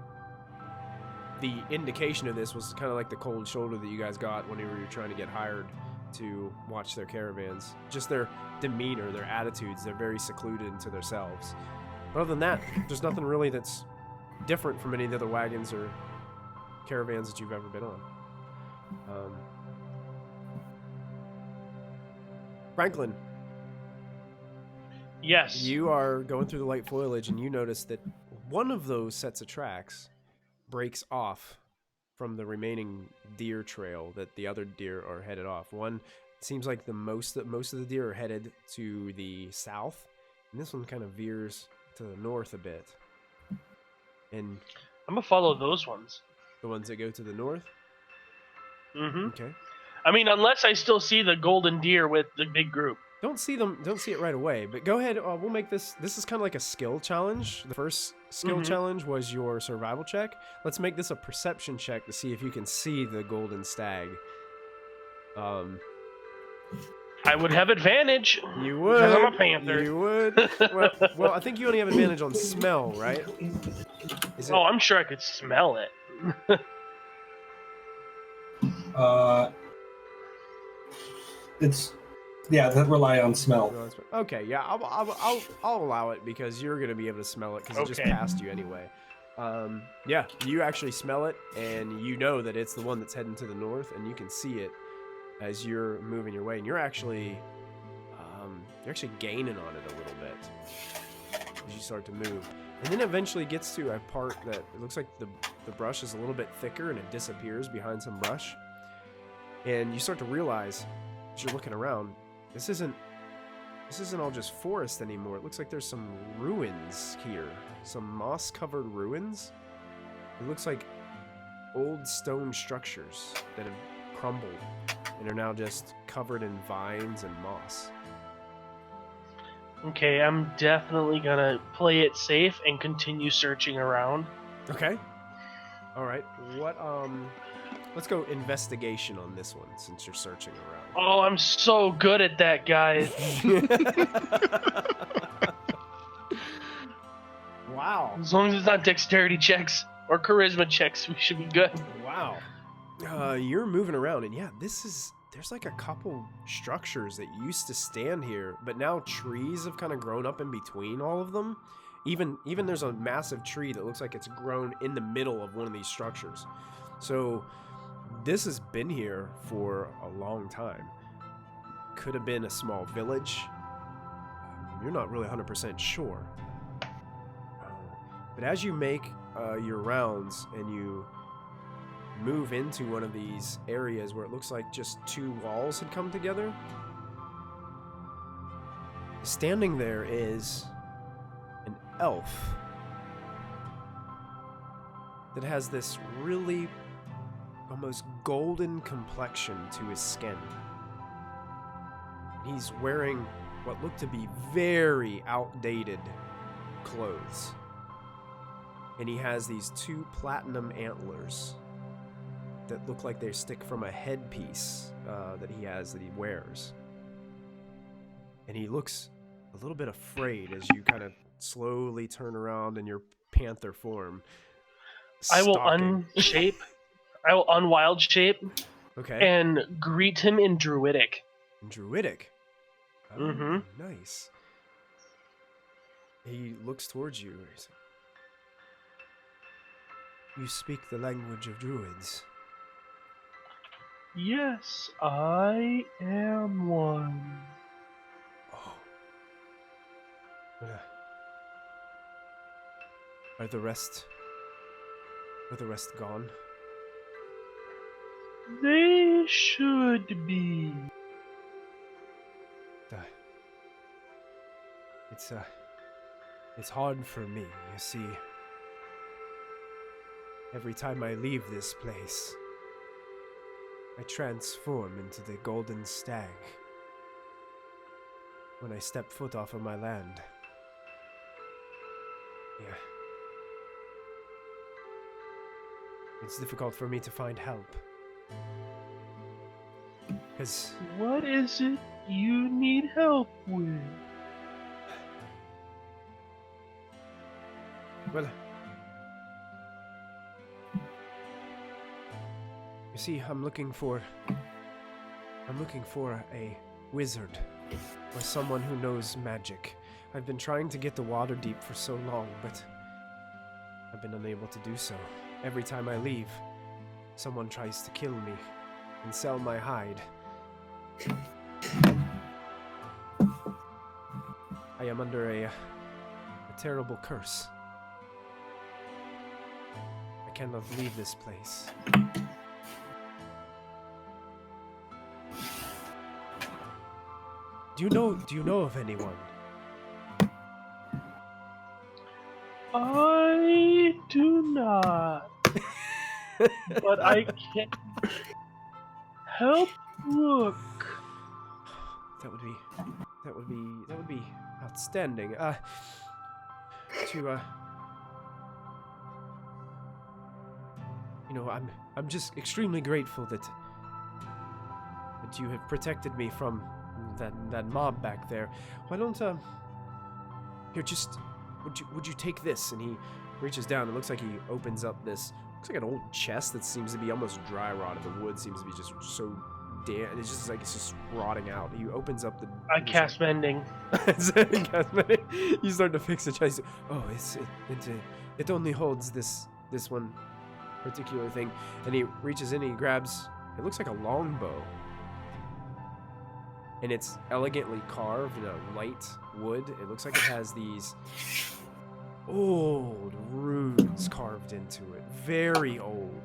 indication of this was kind of like the cold shoulder that you guys got whenever you're trying to get hired to watch their caravans. Just their demeanor, their attitudes. They're very secluded into themselves. But other than that, there's nothing really that's different from any of the other wagons or caravans that you've ever been on. Franklin, Yes. you are going through the light foliage and you notice that one of those sets of tracks breaks off from the remaining deer trail that the other deer are headed off. One seems like most of the deer are headed to the south, and this one kind of veers to the north a bit. And I'm gonna follow those ones. the ones that go to the north? Mm-hmm. Okay. I mean, unless I still see the golden deer with the big group. Don't see it right away, but go ahead. We'll make this is kind of like a skill challenge. The first skill challenge was your survival check. Let's make this a perception check to see if you can see the golden stag. I would have advantage. You would. Because I'm a panther. You would. Well, I think you only have advantage on smell, right? Is it? Oh, I'm sure I could smell it. It's that rely on smell. Okay, yeah, I'll allow it because you're gonna be able to smell it because it just Okay. passed you anyway. Yeah, you actually smell it, and you know that it's the one that's heading to the north, and you can see it as you're moving your way, and you're actually gaining on it a little bit as you start to move, and then eventually gets to a part that it looks like the brush is a little bit thicker, and it disappears behind some brush, and you start to realize as you're looking around, this isn't all just forest anymore. It looks like there's some ruins here. Some moss-covered ruins. It looks like old stone structures that have crumbled and are now just covered in vines and moss. Okay, I'm definitely gonna play it safe and continue searching around. Okay. All right. What? Let's go investigation on this one since you're searching around. Oh, I'm so good at that, guys. Wow. As long as it's not dexterity checks or charisma checks, we should be good. Wow. You're moving around, and yeah, there's like a couple structures that used to stand here, but now trees have kind of grown up in between all of them. Even there's a massive tree that looks like it's grown in the middle of one of these structures. So this has been here for a long time. Could have been a small village. You're not really 100% sure. But as you make your rounds and you move into one of these areas where it looks like just two walls had come together, standing there is an elf that has this really almost golden complexion to his skin. He's wearing what look to be very outdated clothes. And he has these two platinum antlers that look like they stick from a headpiece that he wears. And he looks a little bit afraid as you kind of slowly turn around in your panther form. I will stalking. unshape. I will unwild shape Okay. and greet him in Druidic. Druidic. Oh, Mhm. Nice. He looks towards you. He's like, "You speak the language of druids." Yes, I am one. Oh. But, are the rest gone? They should be. It's hard for me, you see. Every time I leave this place, I transform into the golden stag. When I step foot off of my land. Yeah. It's difficult for me to find help. Because What is it you need help with? well, you see, I'm looking for a wizard or someone who knows magic. I've been trying to get the water deep for so long, but I've been unable to do so. Every time I leave, someone tries to kill me and sell my hide. I am under a terrible curse. I cannot leave this place. Do you know of anyone? I do not. But I can help look. That would be outstanding. I'm just extremely grateful that you have protected me from that mob back there. Why don't here, just would you take this? And he reaches down. It looks like he opens up this. Looks like an old chest that seems to be almost dry rotted. The wood seems to be just so damn. It's just like it's just rotting out. He opens up the. I cast mending. You start to fix the chest. Oh, it only holds this one particular thing. And he reaches in. He grabs. It looks like a longbow. And it's elegantly carved in a light wood. It looks like it has these old runes carved into it. Very old.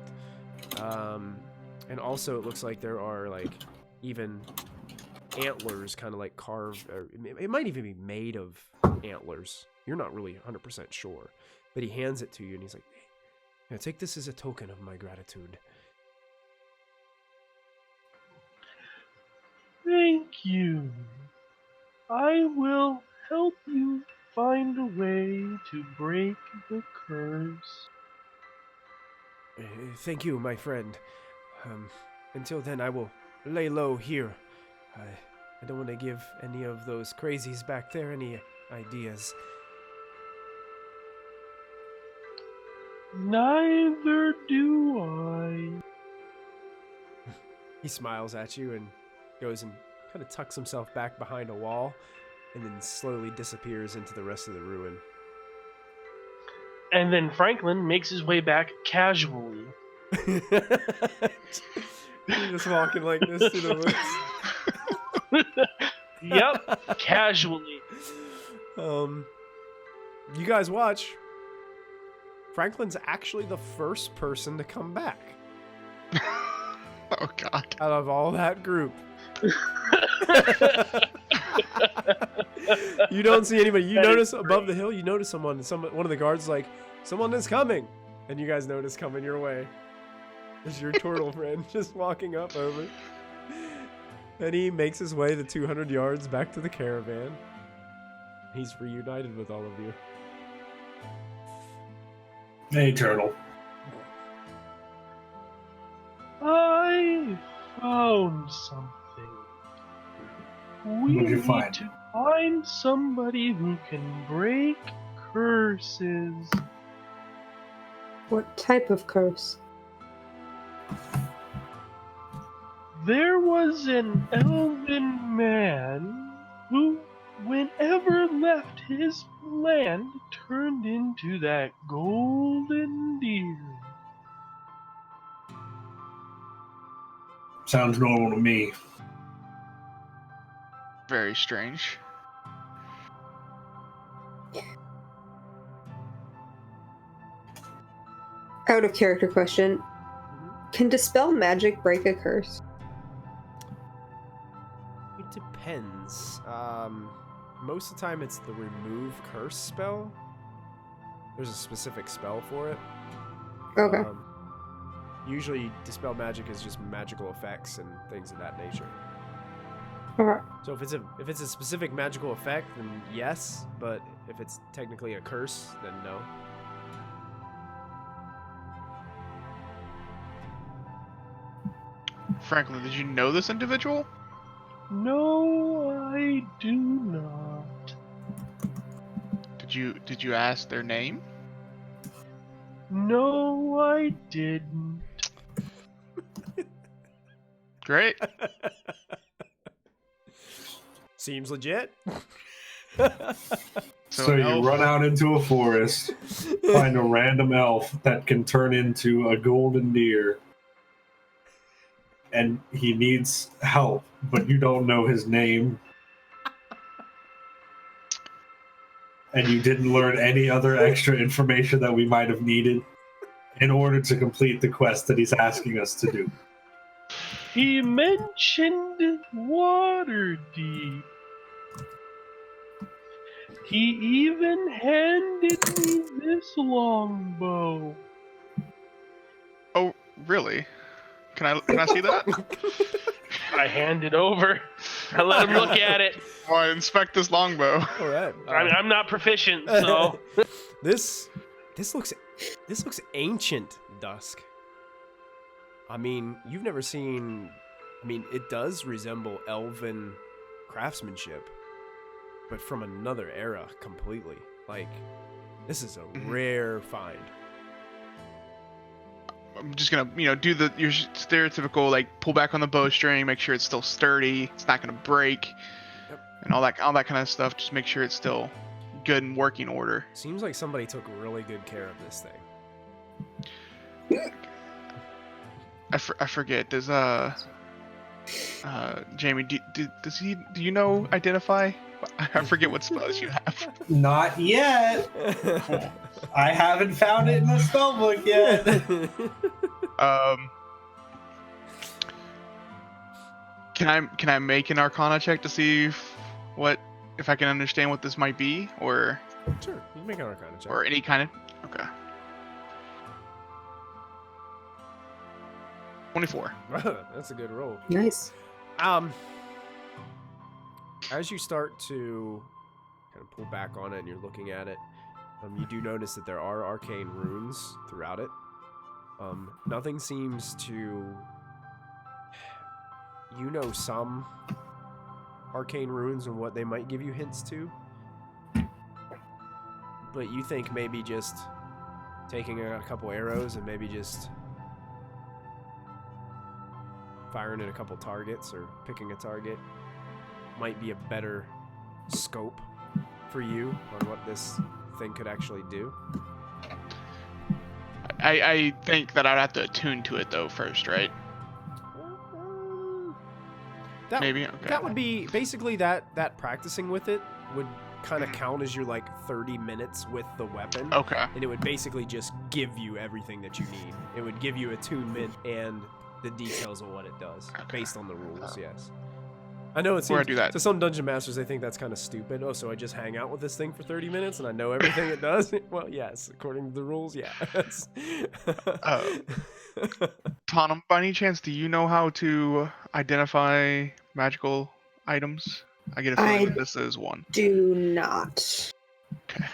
And also it looks like there are like even antlers kind of like carved. Or it might even be made of antlers. You're not really 100% sure. But he hands it to you and he's like, Now take this as a token of my gratitude. Thank you. I will help you find a way to break the curse. Thank you, my friend. Until then, I will lay low here. I don't want to give any of those crazies back there any ideas. Neither do I. He smiles at you and goes and kind of tucks himself back behind a wall and then slowly disappears into the rest of the ruin. And then Franklin makes his way back casually. You're just walking like this through the woods. Yep, casually. You guys watch. Franklin's actually the first person to come back Oh God. out of all that group. You don't see anybody. You That notice is above great. the hill. You notice someone. One of the guards like, someone is coming, and you guys notice coming your way. There's your turtle friend just walking up over, and he makes his way the 200 yards back to the caravan. He's reunited with all of you. Hey, turtle. I found something. We What'd you need find? to find somebody who can break curses. What type of curse? There was an elven man who, whenever left his land, turned into that golden deer. Sounds normal to me. Very strange. Out of character question. Can dispel magic break a curse? It depends. Most of the time it's the remove curse spell. There's a specific spell for it. Okay. Usually dispel magic is just magical effects and things of that nature. Alright. So if it's a specific magical effect, then yes, but if it's technically a curse, then no. Franklin, did you know this individual? No, I do not. Did you ask their name? No, I didn't. Great. Seems legit. So you elf- run out into a forest, find a random elf that can turn into a golden deer, and he needs help, but you don't know his name. And you didn't learn any other extra information that we might have needed in order to complete the quest that he's asking us to do. He mentioned Waterdeep. He even handed me this longbow. Oh, really? Can I see that? I hand it over. I let him look at it. Oh, I inspect this longbow. All right. I'm not proficient, so This looks ancient, Dusk. I mean, you've never seen. I mean, it does resemble elven craftsmanship, but from another era completely. Like, this is a rare find. I'm just gonna, do your stereotypical like pull back on the bowstring, make sure it's still sturdy, it's not gonna break, and all that kind of stuff. Just make sure it's still good and working order. Seems like somebody took really good care of this thing. I forget. Does Jamie, do you know identify? I forget what spells you have. Not yet. I haven't found it in the spellbook yet. Can I make an Arcana check to see if I can understand what this might be, or Sure, you can make an Arcana check. or any kind of okay. 24. That's a good roll. Nice. As you start to kind of pull back on it and you're looking at it, you do notice that there are arcane runes throughout it. Nothing seems to... You know some arcane runes and what they might give you hints to. But you think maybe just taking a couple arrows and maybe just firing at a couple targets or picking a target might be a better scope for you on what this thing could actually do. I think that I'd have to attune to it though first, right? Maybe. Okay. That would be basically that practicing with it would kind of count as your like 30 minutes with the weapon. Okay. And it would basically just give you everything that you need. It would give you attunement and the details of what it does based on the rules. Yes. I know it seems do that. to some dungeon masters they think that's kind of stupid. Oh, so I just hang out with this thing for 30 minutes and I know everything it does? Well, yes, according to the rules, yes. Tonum, by any chance, do you know how to identify magical items? I get a feeling that this is one. Do not. Okay.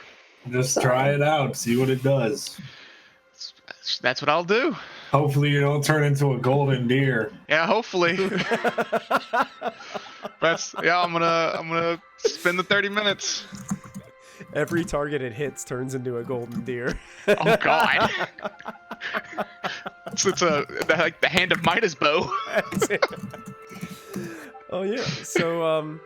Just try it out, see what it does. That's what I'll do. Hopefully you don't turn into a golden deer. Yeah, hopefully. I'm gonna spend the 30 minutes. Every target it hits turns into a golden deer. Oh God. It's like the hand of Midas bow. Oh yeah. So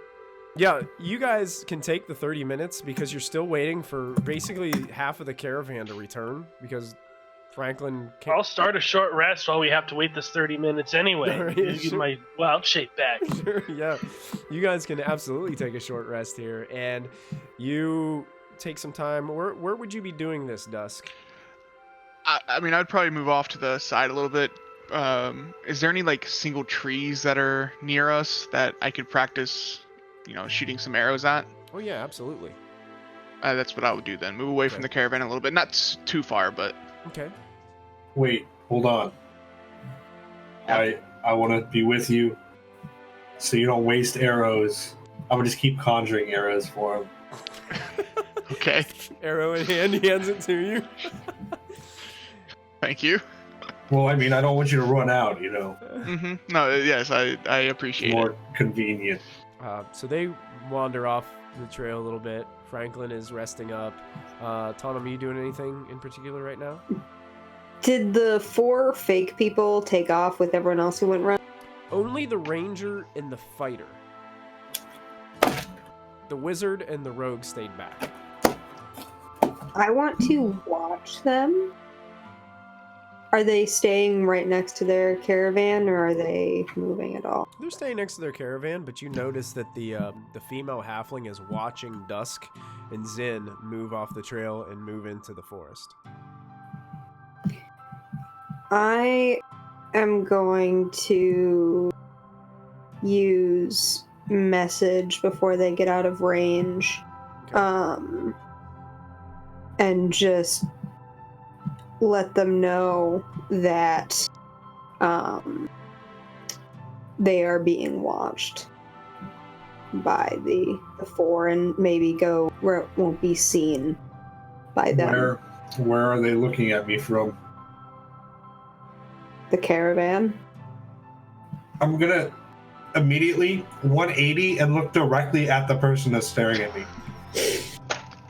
yeah, you guys can take the 30 minutes because you're still waiting for basically half of the caravan to return because Franklin can't... I'll start a short rest while we have to wait this 30 minutes anyway. Alright, Get sure. my wild shape back. Sure, yeah. You guys can absolutely take a short rest here and you take some time. Where would you be doing this, Dusk? I mean, I'd probably move off to the side a little bit. Is there any like single trees that are near us that I could practice, shooting some arrows at? Oh yeah, absolutely. That's what I would do then. Move away from the caravan a little bit. Not too far, but... Okay. Wait, hold on. I want to be with you so you don't waste arrows. I would just keep conjuring arrows for him. Okay. Arrow in hand, he hands it to you. Thank you. Well, I mean, I don't want you to run out, Mm-hmm. No, yes, I appreciate More it. convenient. So they wander off the trail a little bit. Franklin is resting up. Tonum, are you doing anything in particular right now? Did the 4 fake people take off with everyone else who went around? Only the ranger and the fighter. The wizard and the rogue stayed back. I want to watch them. Are they staying right next to their caravan, or are they moving at all? They're staying next to their caravan, but you notice that the female halfling is watching Dusk and Zin move off the trail and move into the forest. I am going to use message before they get out of range, Okay. and just let them know that they are being watched by the 4, and maybe go where it won't be seen by them. Where are they looking at me from? The caravan. I'm gonna immediately 180 and look directly at the person that's staring at me.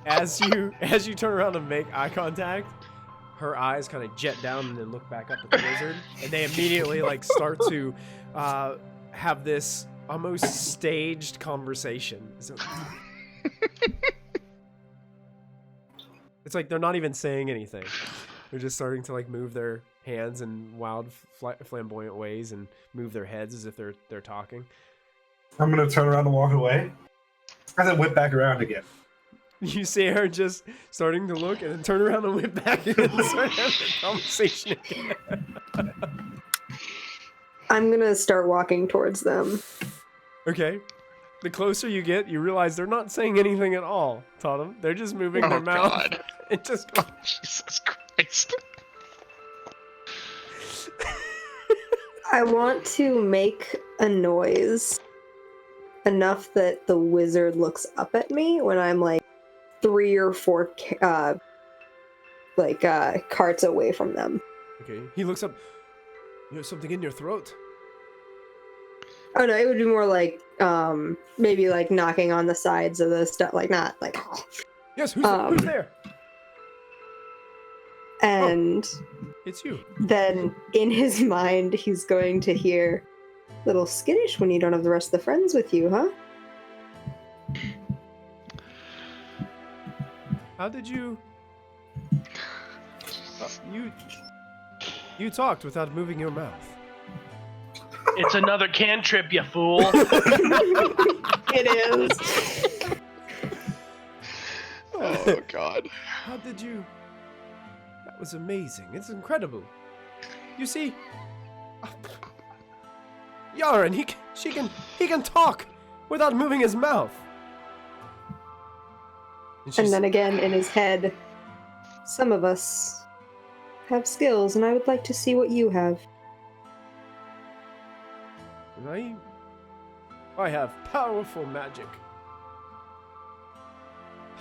As you turn around and make eye contact, her eyes kind of jet down and then look back up at the wizard, and they immediately start to have this almost staged conversation. So, it's like they're not even saying anything. They're just starting to move their hands in wild, flamboyant ways and move their heads as if they're talking. I'm gonna turn around and walk away, and then whip back around again. You see her just starting to look and then turn around and whip back and start having a conversation again. I'm gonna start walking towards them. Okay. The closer you get, you realize they're not saying anything at all, Totem. They're just moving their mouth. God. And just Jesus Christ. I want to make a noise enough that the wizard looks up at me when I'm like 3 or 4 carts away from them. Okay, he looks up. You have something in your throat. Oh no, it would be more like maybe like knocking on the sides of the stuff, like not like. Yes, who's there? And It's you. then in his mind, he's going to hear, "Little skittish when you don't have the rest of the friends with you, huh?" How did you? You talked without moving your mouth. It's another cantrip, you fool. It is. Oh God. How did you? That was amazing. It's incredible. You see, Yaren, he can talk without moving his mouth. And then again, in his head, some of us have skills, and I would like to see what you have. I have powerful magic.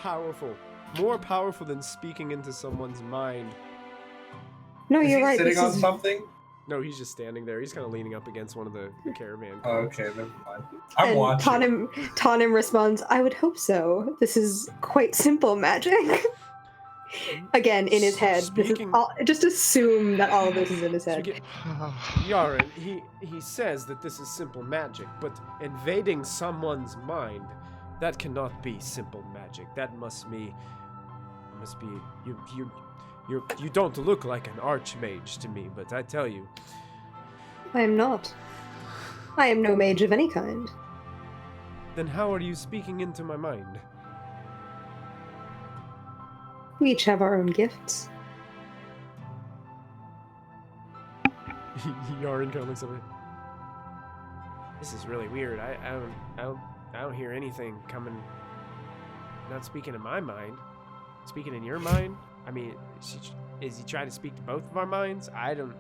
Powerful. More powerful than speaking into someone's mind. No, Is you're he right. sitting This on is... something? No, he's just standing there. He's kind of leaning up against one of the caravan. Oh, okay, never mind. I'm And watching. Tanim responds, "I would hope so. This is quite simple magic." Again, in his head. This is Speaking- all, just assume that all of this is in his head. Yaren, he says that this is simple magic, but invading someone's mind, that cannot be simple magic. That must be you don't look like an archmage to me, but I tell you. I am not. I am no mage of any kind. Then how are you speaking into my mind? We each have our own gifts. Yaren kind of looks at me. This is really weird. I don't hear anything coming. Not speaking in my mind. Speaking in your mind. I mean, is he trying to speak to both of our minds? I don't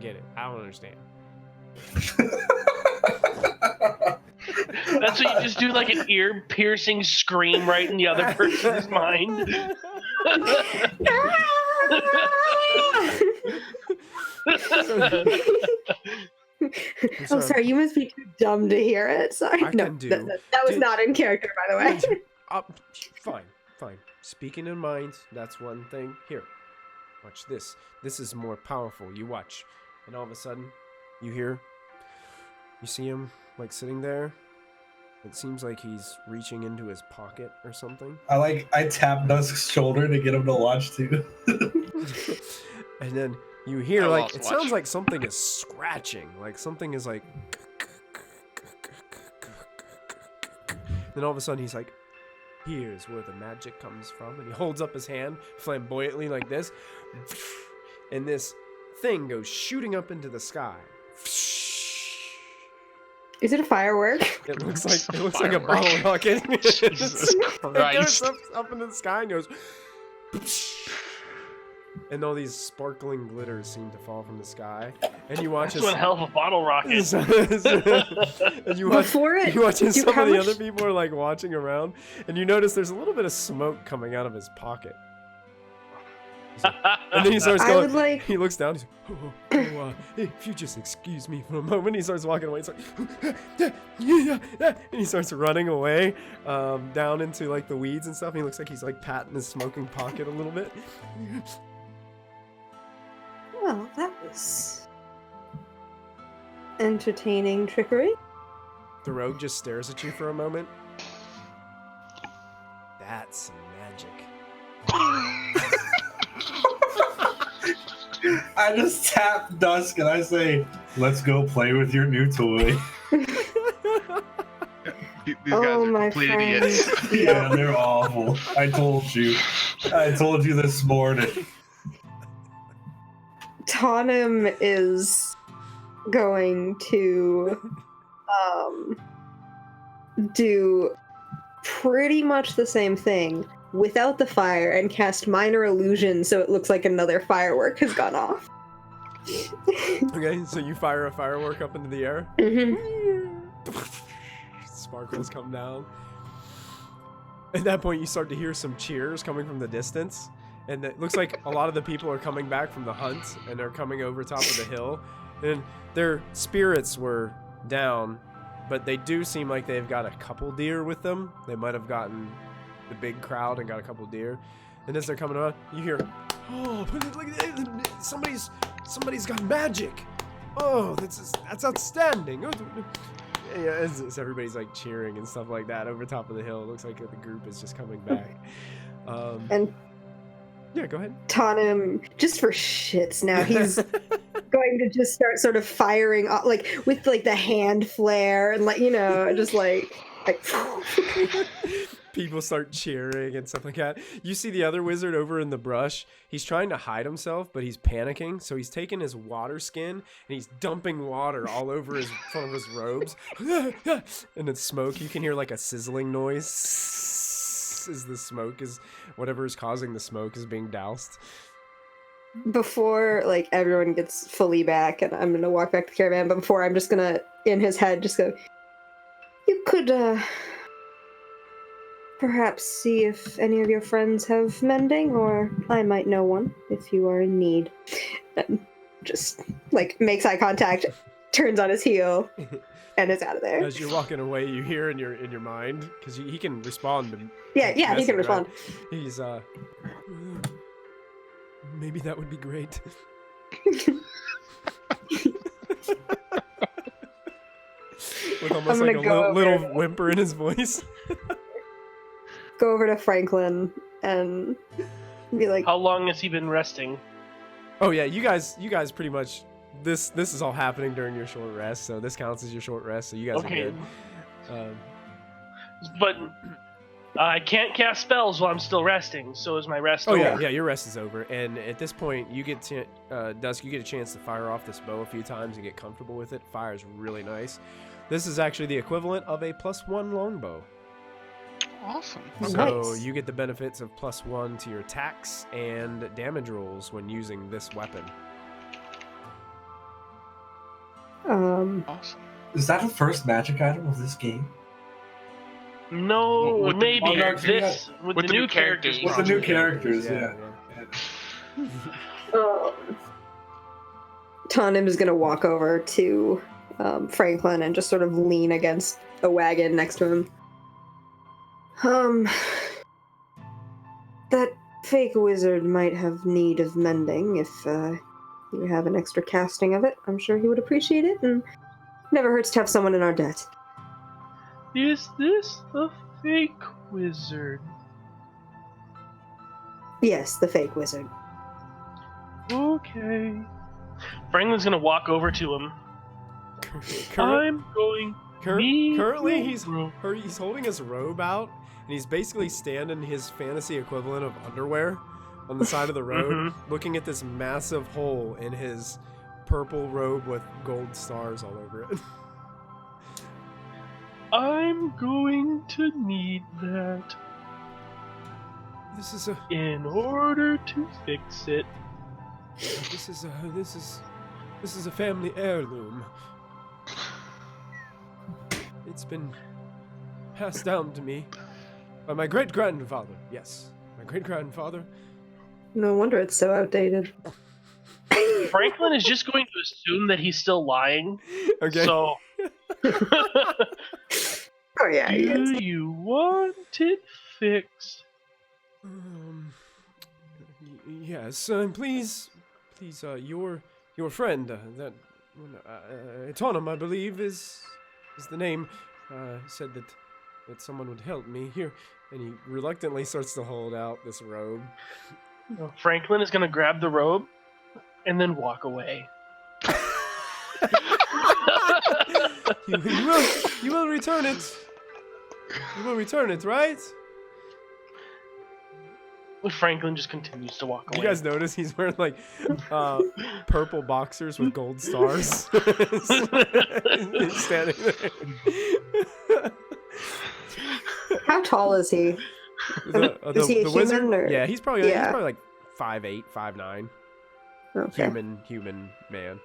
get it. I don't understand. That's what you just do, like an ear-piercing scream right in the other person's mind. Oh, sorry, you must be too dumb to hear it. Sorry. I No, can do- that was not in character, by the way. Fine. Speaking in mind, that's one thing. Here, watch this. This is more powerful. You watch. And all of a sudden, you see him, like, sitting there. It seems like he's reaching into his pocket or something. I tap Dusk's shoulder to get him to watch too. And then you hear, I'll like, also it watch. sounds like something is scratching. Like, something is, like... Then all of a sudden, he's like, here's where the magic comes from. And he holds up his hand flamboyantly like this. And this thing goes shooting up into the sky. Is it a firework? It looks like a Firework. bottle rocket. Jesus It goes Christ. up into the sky and goes... And all these sparkling glitters seem to fall from the sky. And you watch That's one hell of a bottle rocket. and you watch, Before it, you watch as some how of the much- other people are like watching around, and you notice there's a little bit of smoke coming out of his pocket. And then he starts I going. would like- He looks down. He's like, if you just excuse me for a moment. He starts walking away. He's like, and he starts running away down into like the weeds and stuff. And he looks like he's like patting his smoking pocket a little bit. Well, that was entertaining trickery. The rogue just stares at you for a moment. That's some magic. I just tap Dusk and I say, "Let's go play with your new toy." These guys Oh, are my complete friend. idiots. Yeah, they're awful. I told you this morning. Tanim is going to do pretty much the same thing without the fire and cast minor illusion so it looks like another firework has gone off. Okay, so you fire a firework up into the air. Sparkles come down. At that point, you start to hear some cheers coming from the distance. And it looks like a lot of the people are coming back from the hunt, and they're coming over top of the hill. And their spirits were down, but they do seem like they've got a couple deer with them. They might have gotten the big crowd and got a couple deer. And as they're coming on, you hear, "Oh, look at that. Somebody's got magic. Oh, that's outstanding." Yeah, as everybody's like cheering and stuff like that over top of the hill. It looks like the group is just coming back. And yeah, go ahead. Tanim, just for shits now, he's going to just start sort of firing like with like the hand flare and like, you know, just like People start cheering and stuff like that. You see the other wizard over in the brush. He's trying to hide himself, but he's panicking. So he's taking his water skin and he's dumping water all over his front of his robes. And it's smoke. You can hear like a sizzling noise as the smoke is, whatever is causing the smoke is being doused. Before like everyone gets fully back, and I'm gonna walk back to the caravan, but before I'm just gonna in his head just go, "You could perhaps see if any of your friends have mending, or I might know one if you are in need." Just like makes eye contact, turns on his heel, and is out of there. As you're walking away, you hear in your mind, because he can respond to Yeah, he can respond. Right? He's maybe that would be great. With almost like a little whimper in his voice. Go over to Franklin and be like, How long has he been resting? Oh yeah, you guys pretty much this is all happening during your short rest, so this counts as your short rest, so you guys are good. But I can't cast spells while I'm still resting, so is my rest over? Yeah, your rest is over, and at this point you get to Dusk, you get a chance to fire off this bow a few times and get comfortable with it. Fire's really nice. This is actually the equivalent of a +1 longbow. Awesome. So Nice. you get the benefits of +1 to your attacks and damage rolls when using this weapon. Awesome. Is that the first magic item of this game? No, With the- maybe. oh, no, With the new characters. With the new characters, yeah. Tanim is gonna walk over to Franklin and just sort of lean against a wagon next to him. That fake wizard might have need of mending if you have an extra casting of it. I'm sure he would appreciate it, and never hurts to have someone in our debt. Is this a fake wizard? Yes, the fake wizard. Okay. Franklin's gonna walk over to him. I'm going. Currently, Me? he's holding his robe out, and he's basically standing his fantasy equivalent of underwear on the side of the road, looking at this massive hole in his purple robe with gold stars all over it. I'm going to need that This is a in order to fix it. this is a family heirloom. It's been passed down to me by my great-grandfather. Yes, my great-grandfather. No wonder it's so outdated. Franklin is just going to assume that he's still lying. Okay. So, Oh yeah, he is. do you want it fixed? Yes, please, your friend, that Etonum, I believe, is the name, said that someone would help me here, and he reluctantly starts to hold out this robe. Franklin is going to grab the robe and then walk away. You will return it. You will return it, right? Franklin just continues to walk away. You guys notice he's wearing like purple boxers with gold stars. He's standing there. How tall is he? Is he a human, wizard? or- Yeah, he's probably Yeah. like 5'8", 5'9". Okay. human man.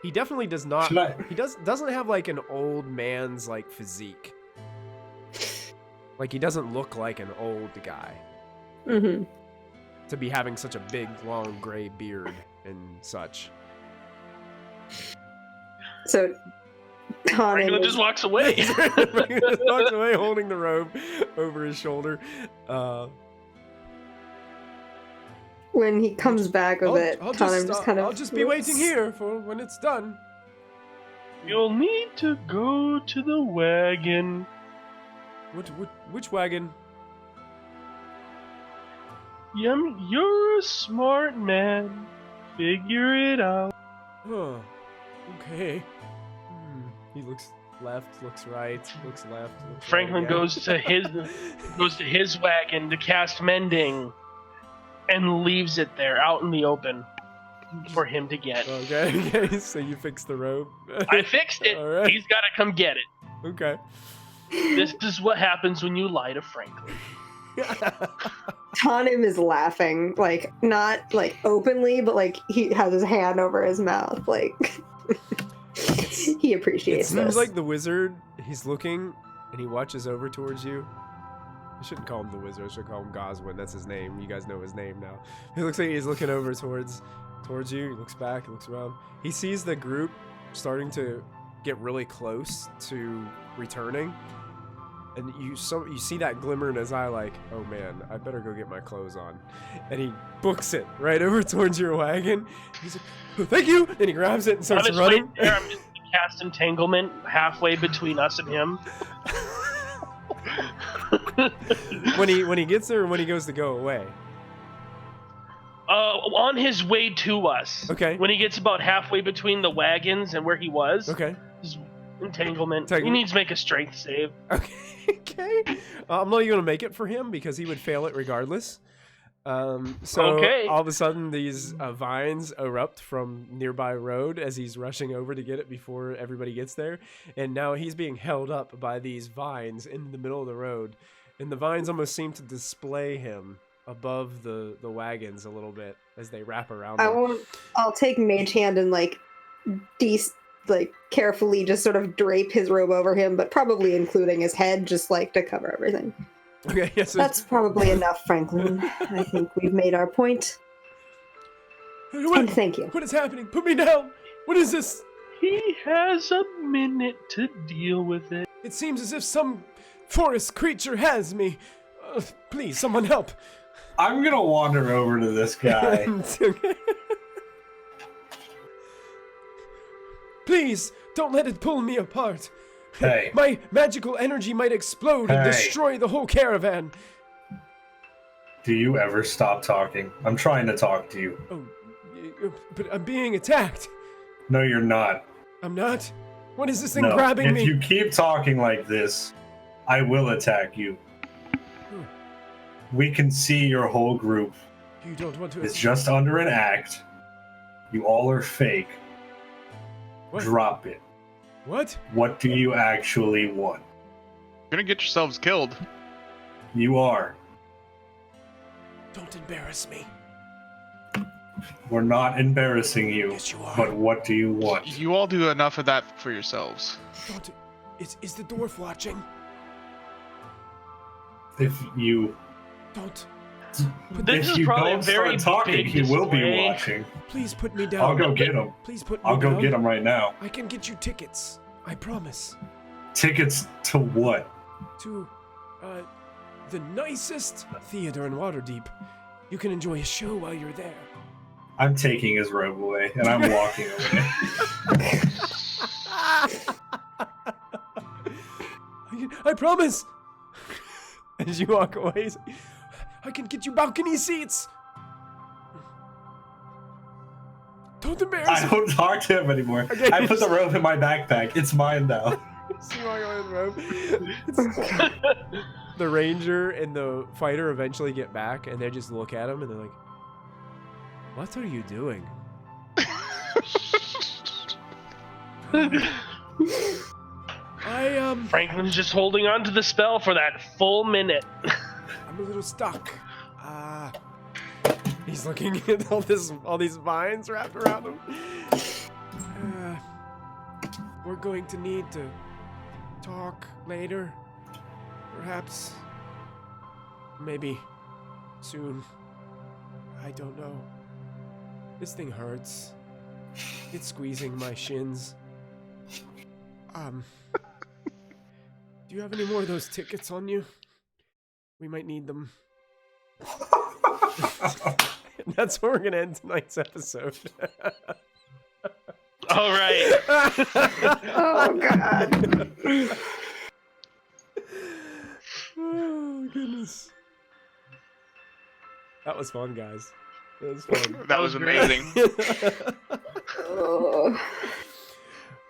He definitely does not. Should I- He doesn't have like an old man's like physique. Like he doesn't look like an old guy Mm-hmm. to be having such a big, long gray beard and such. So Franklin Tannen just walks away. He just walks away holding the robe over his shoulder. when he comes back with it, Tannen just kind of. I'll just be waiting here for when it's done. You'll need to go to the wagon. Which wagon? You're a smart man. Figure it out. Oh, okay. He looks left, looks right, looks left. Looks Franklin right again. goes to his wagon to cast mending, and leaves it there out in the open for him to get. Okay, so you fixed the robe. I fixed it. All right. He's got to come get it. Okay. This is what happens when you lie to Franklin. Tannen is laughing, like not like openly, but like he has his hand over his mouth, like he It appreciates seems this. like the wizard, he's looking and he watches over towards you. I shouldn't call him the wizard, I should call him Goswin. That's his name. You guys know his name now. He looks like he's looking over towards you. He looks back, he looks around. He sees the group starting to get really close to returning. And you see that glimmer in his eye like, oh man, I better go get my clothes on. And he books it right over towards your wagon. He's like, oh, thank you! And he grabs it and On starts his way running. there, I'm just gonna cast entanglement halfway between us and him. when he gets there and when he goes to go away. On his way to us. Okay. When he gets about halfway between the wagons and where he was. Okay. His entanglement. He needs to make a strength save. Okay. Okay. I'm not even gonna make it for him because he would fail it regardless. So Okay. all of a sudden these vines erupt from nearby road as he's rushing over to get it before everybody gets there, and now he's being held up by these vines in the middle of the road, and the vines almost seem to display him above the wagons a little bit as they wrap around him. I'll take Mage Hand and like carefully just sort of drape his robe over him, but probably including his head, just like to cover everything. Okay, yes. That's probably enough, Franklin. I think we've made our point. And thank you. What is happening? Put me down. What is this? He has a minute to deal with it. It seems as if some forest creature has me. Please, someone help. I'm gonna wander over to this guy. Please, don't let it pull me apart. Hey. My magical energy might explode and Hey. destroy the whole caravan. Do you ever stop talking? I'm trying to talk to you. Oh, but I'm being attacked. No, you're not. I'm not? What is this thing No, grabbing if me? you keep talking like this, I will attack you. We can see your whole group. You don't want to... It's just under an act. You all are fake. What? Drop it. What? What do you actually want? You're gonna get yourselves killed. You are. Don't embarrass me. We're not embarrassing you. Yes, you are. But what do you want? You all do enough of that for yourselves. Don't... Is the dwarf watching? If you Don't... This if is you probably don't a very start talking, big he will be display. watching. Please put me down. I'll go get him. Please put me I'll down. go get him right now. I can get you tickets. I promise. Tickets to what? To, the nicest theater in Waterdeep. You can enjoy a show while you're there. I'm taking his robe away and I'm walking away. I promise. As you walk away, I can get you balcony seats. Don't embarrass I me. don't talk to him anymore. Okay. I put the robe in my backpack. It's mine now. So you walk away with the robe. The ranger and the fighter eventually get back, and they just look at him, and they're like, "What are you doing?" Franklin's just holding on to the spell for that full minute. I'm a little stuck. He He's looking at all these vines wrapped around him. We're going to need to talk later. Perhaps. Maybe. Soon. I don't know. This thing hurts. It's squeezing my shins. Do you have any more of those tickets on you? We might need them. That's where we're gonna end tonight's episode. All right. Oh God. Oh goodness. That was fun, guys. That was fun. That was amazing. Oh.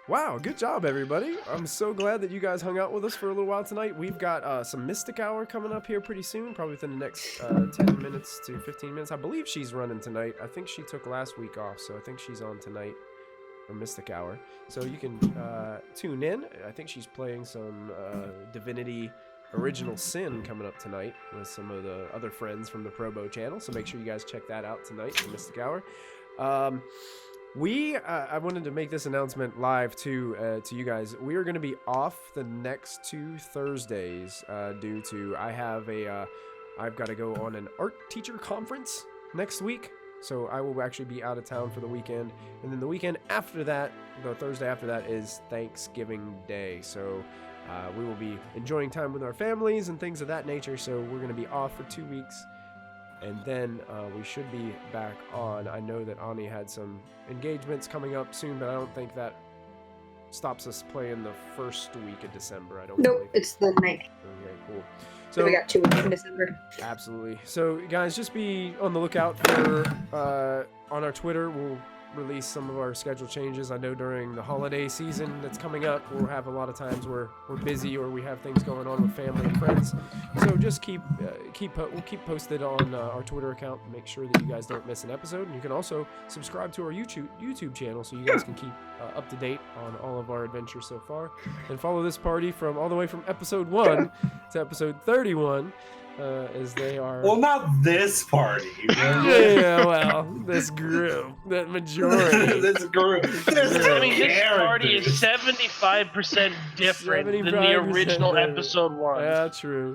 Wow, good job, everybody. I'm so glad that you guys hung out with us for a little while tonight. We've got some Mystic Hour coming up here pretty soon, probably within the next 10 minutes to 15 minutes. I believe she's running tonight. I think she took last week off, so I think she's on tonight for Mystic Hour. So you can tune in. I think she's playing some Divinity Original Sin coming up tonight with some of the other friends from the Probo channel. So make sure you guys check that out tonight for Mystic Hour. I wanted to make this announcement live to you guys. We are going to be off the next 2 Thursdays due to I've got to go on an art teacher conference next week. So I will actually be out of town for the weekend. And then the weekend after that, the Thursday after that, is Thanksgiving Day. So we will be enjoying time with our families and things of that nature. So we're going to be off for 2 weeks. And then we should be back on. I know that Ani had some engagements coming up soon, but I don't think that stops us playing the first week of December. I don't Nope, believe. it's the 9th. Okay, cool. So we got 2 weeks in December. Absolutely. So, guys, just be on the lookout for on our Twitter. We'll release some of our schedule changes. I know during the holiday season that's coming up, we'll have a lot of times where we're busy or we have things going on with family and friends. So just we'll keep posted on our Twitter account to make sure that you guys don't miss an episode. And you can also subscribe to our YouTube channel so you guys can keep up to date on all of our adventures so far. And follow this party from all the way from episode 1 to episode 31. As they are. Well, not this party. Yeah, well, this group, that majority. This group. I mean, this party is 75% different than the 75% original different. episode 1. Yeah,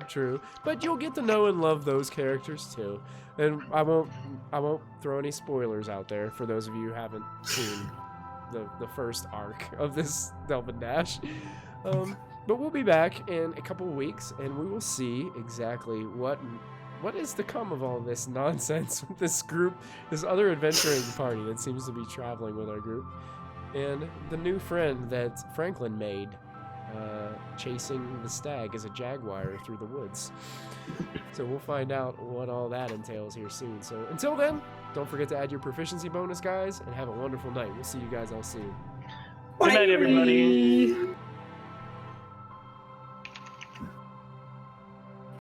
true. But you'll get to know and love those characters too. And I won't throw any spoilers out there for those of you who haven't seen the first arc of this Delve and Dash. But we'll be back in a couple of weeks, and we will see exactly what is to come of all this nonsense with this group, this other adventuring party that seems to be traveling with our group, and the new friend that Franklin made, chasing the stag as a jaguar through the woods. So we'll find out what all that entails here soon. So until then, don't forget to add your proficiency bonus, guys, and have a wonderful night. We'll see you guys all soon. Good night, everybody. Bye.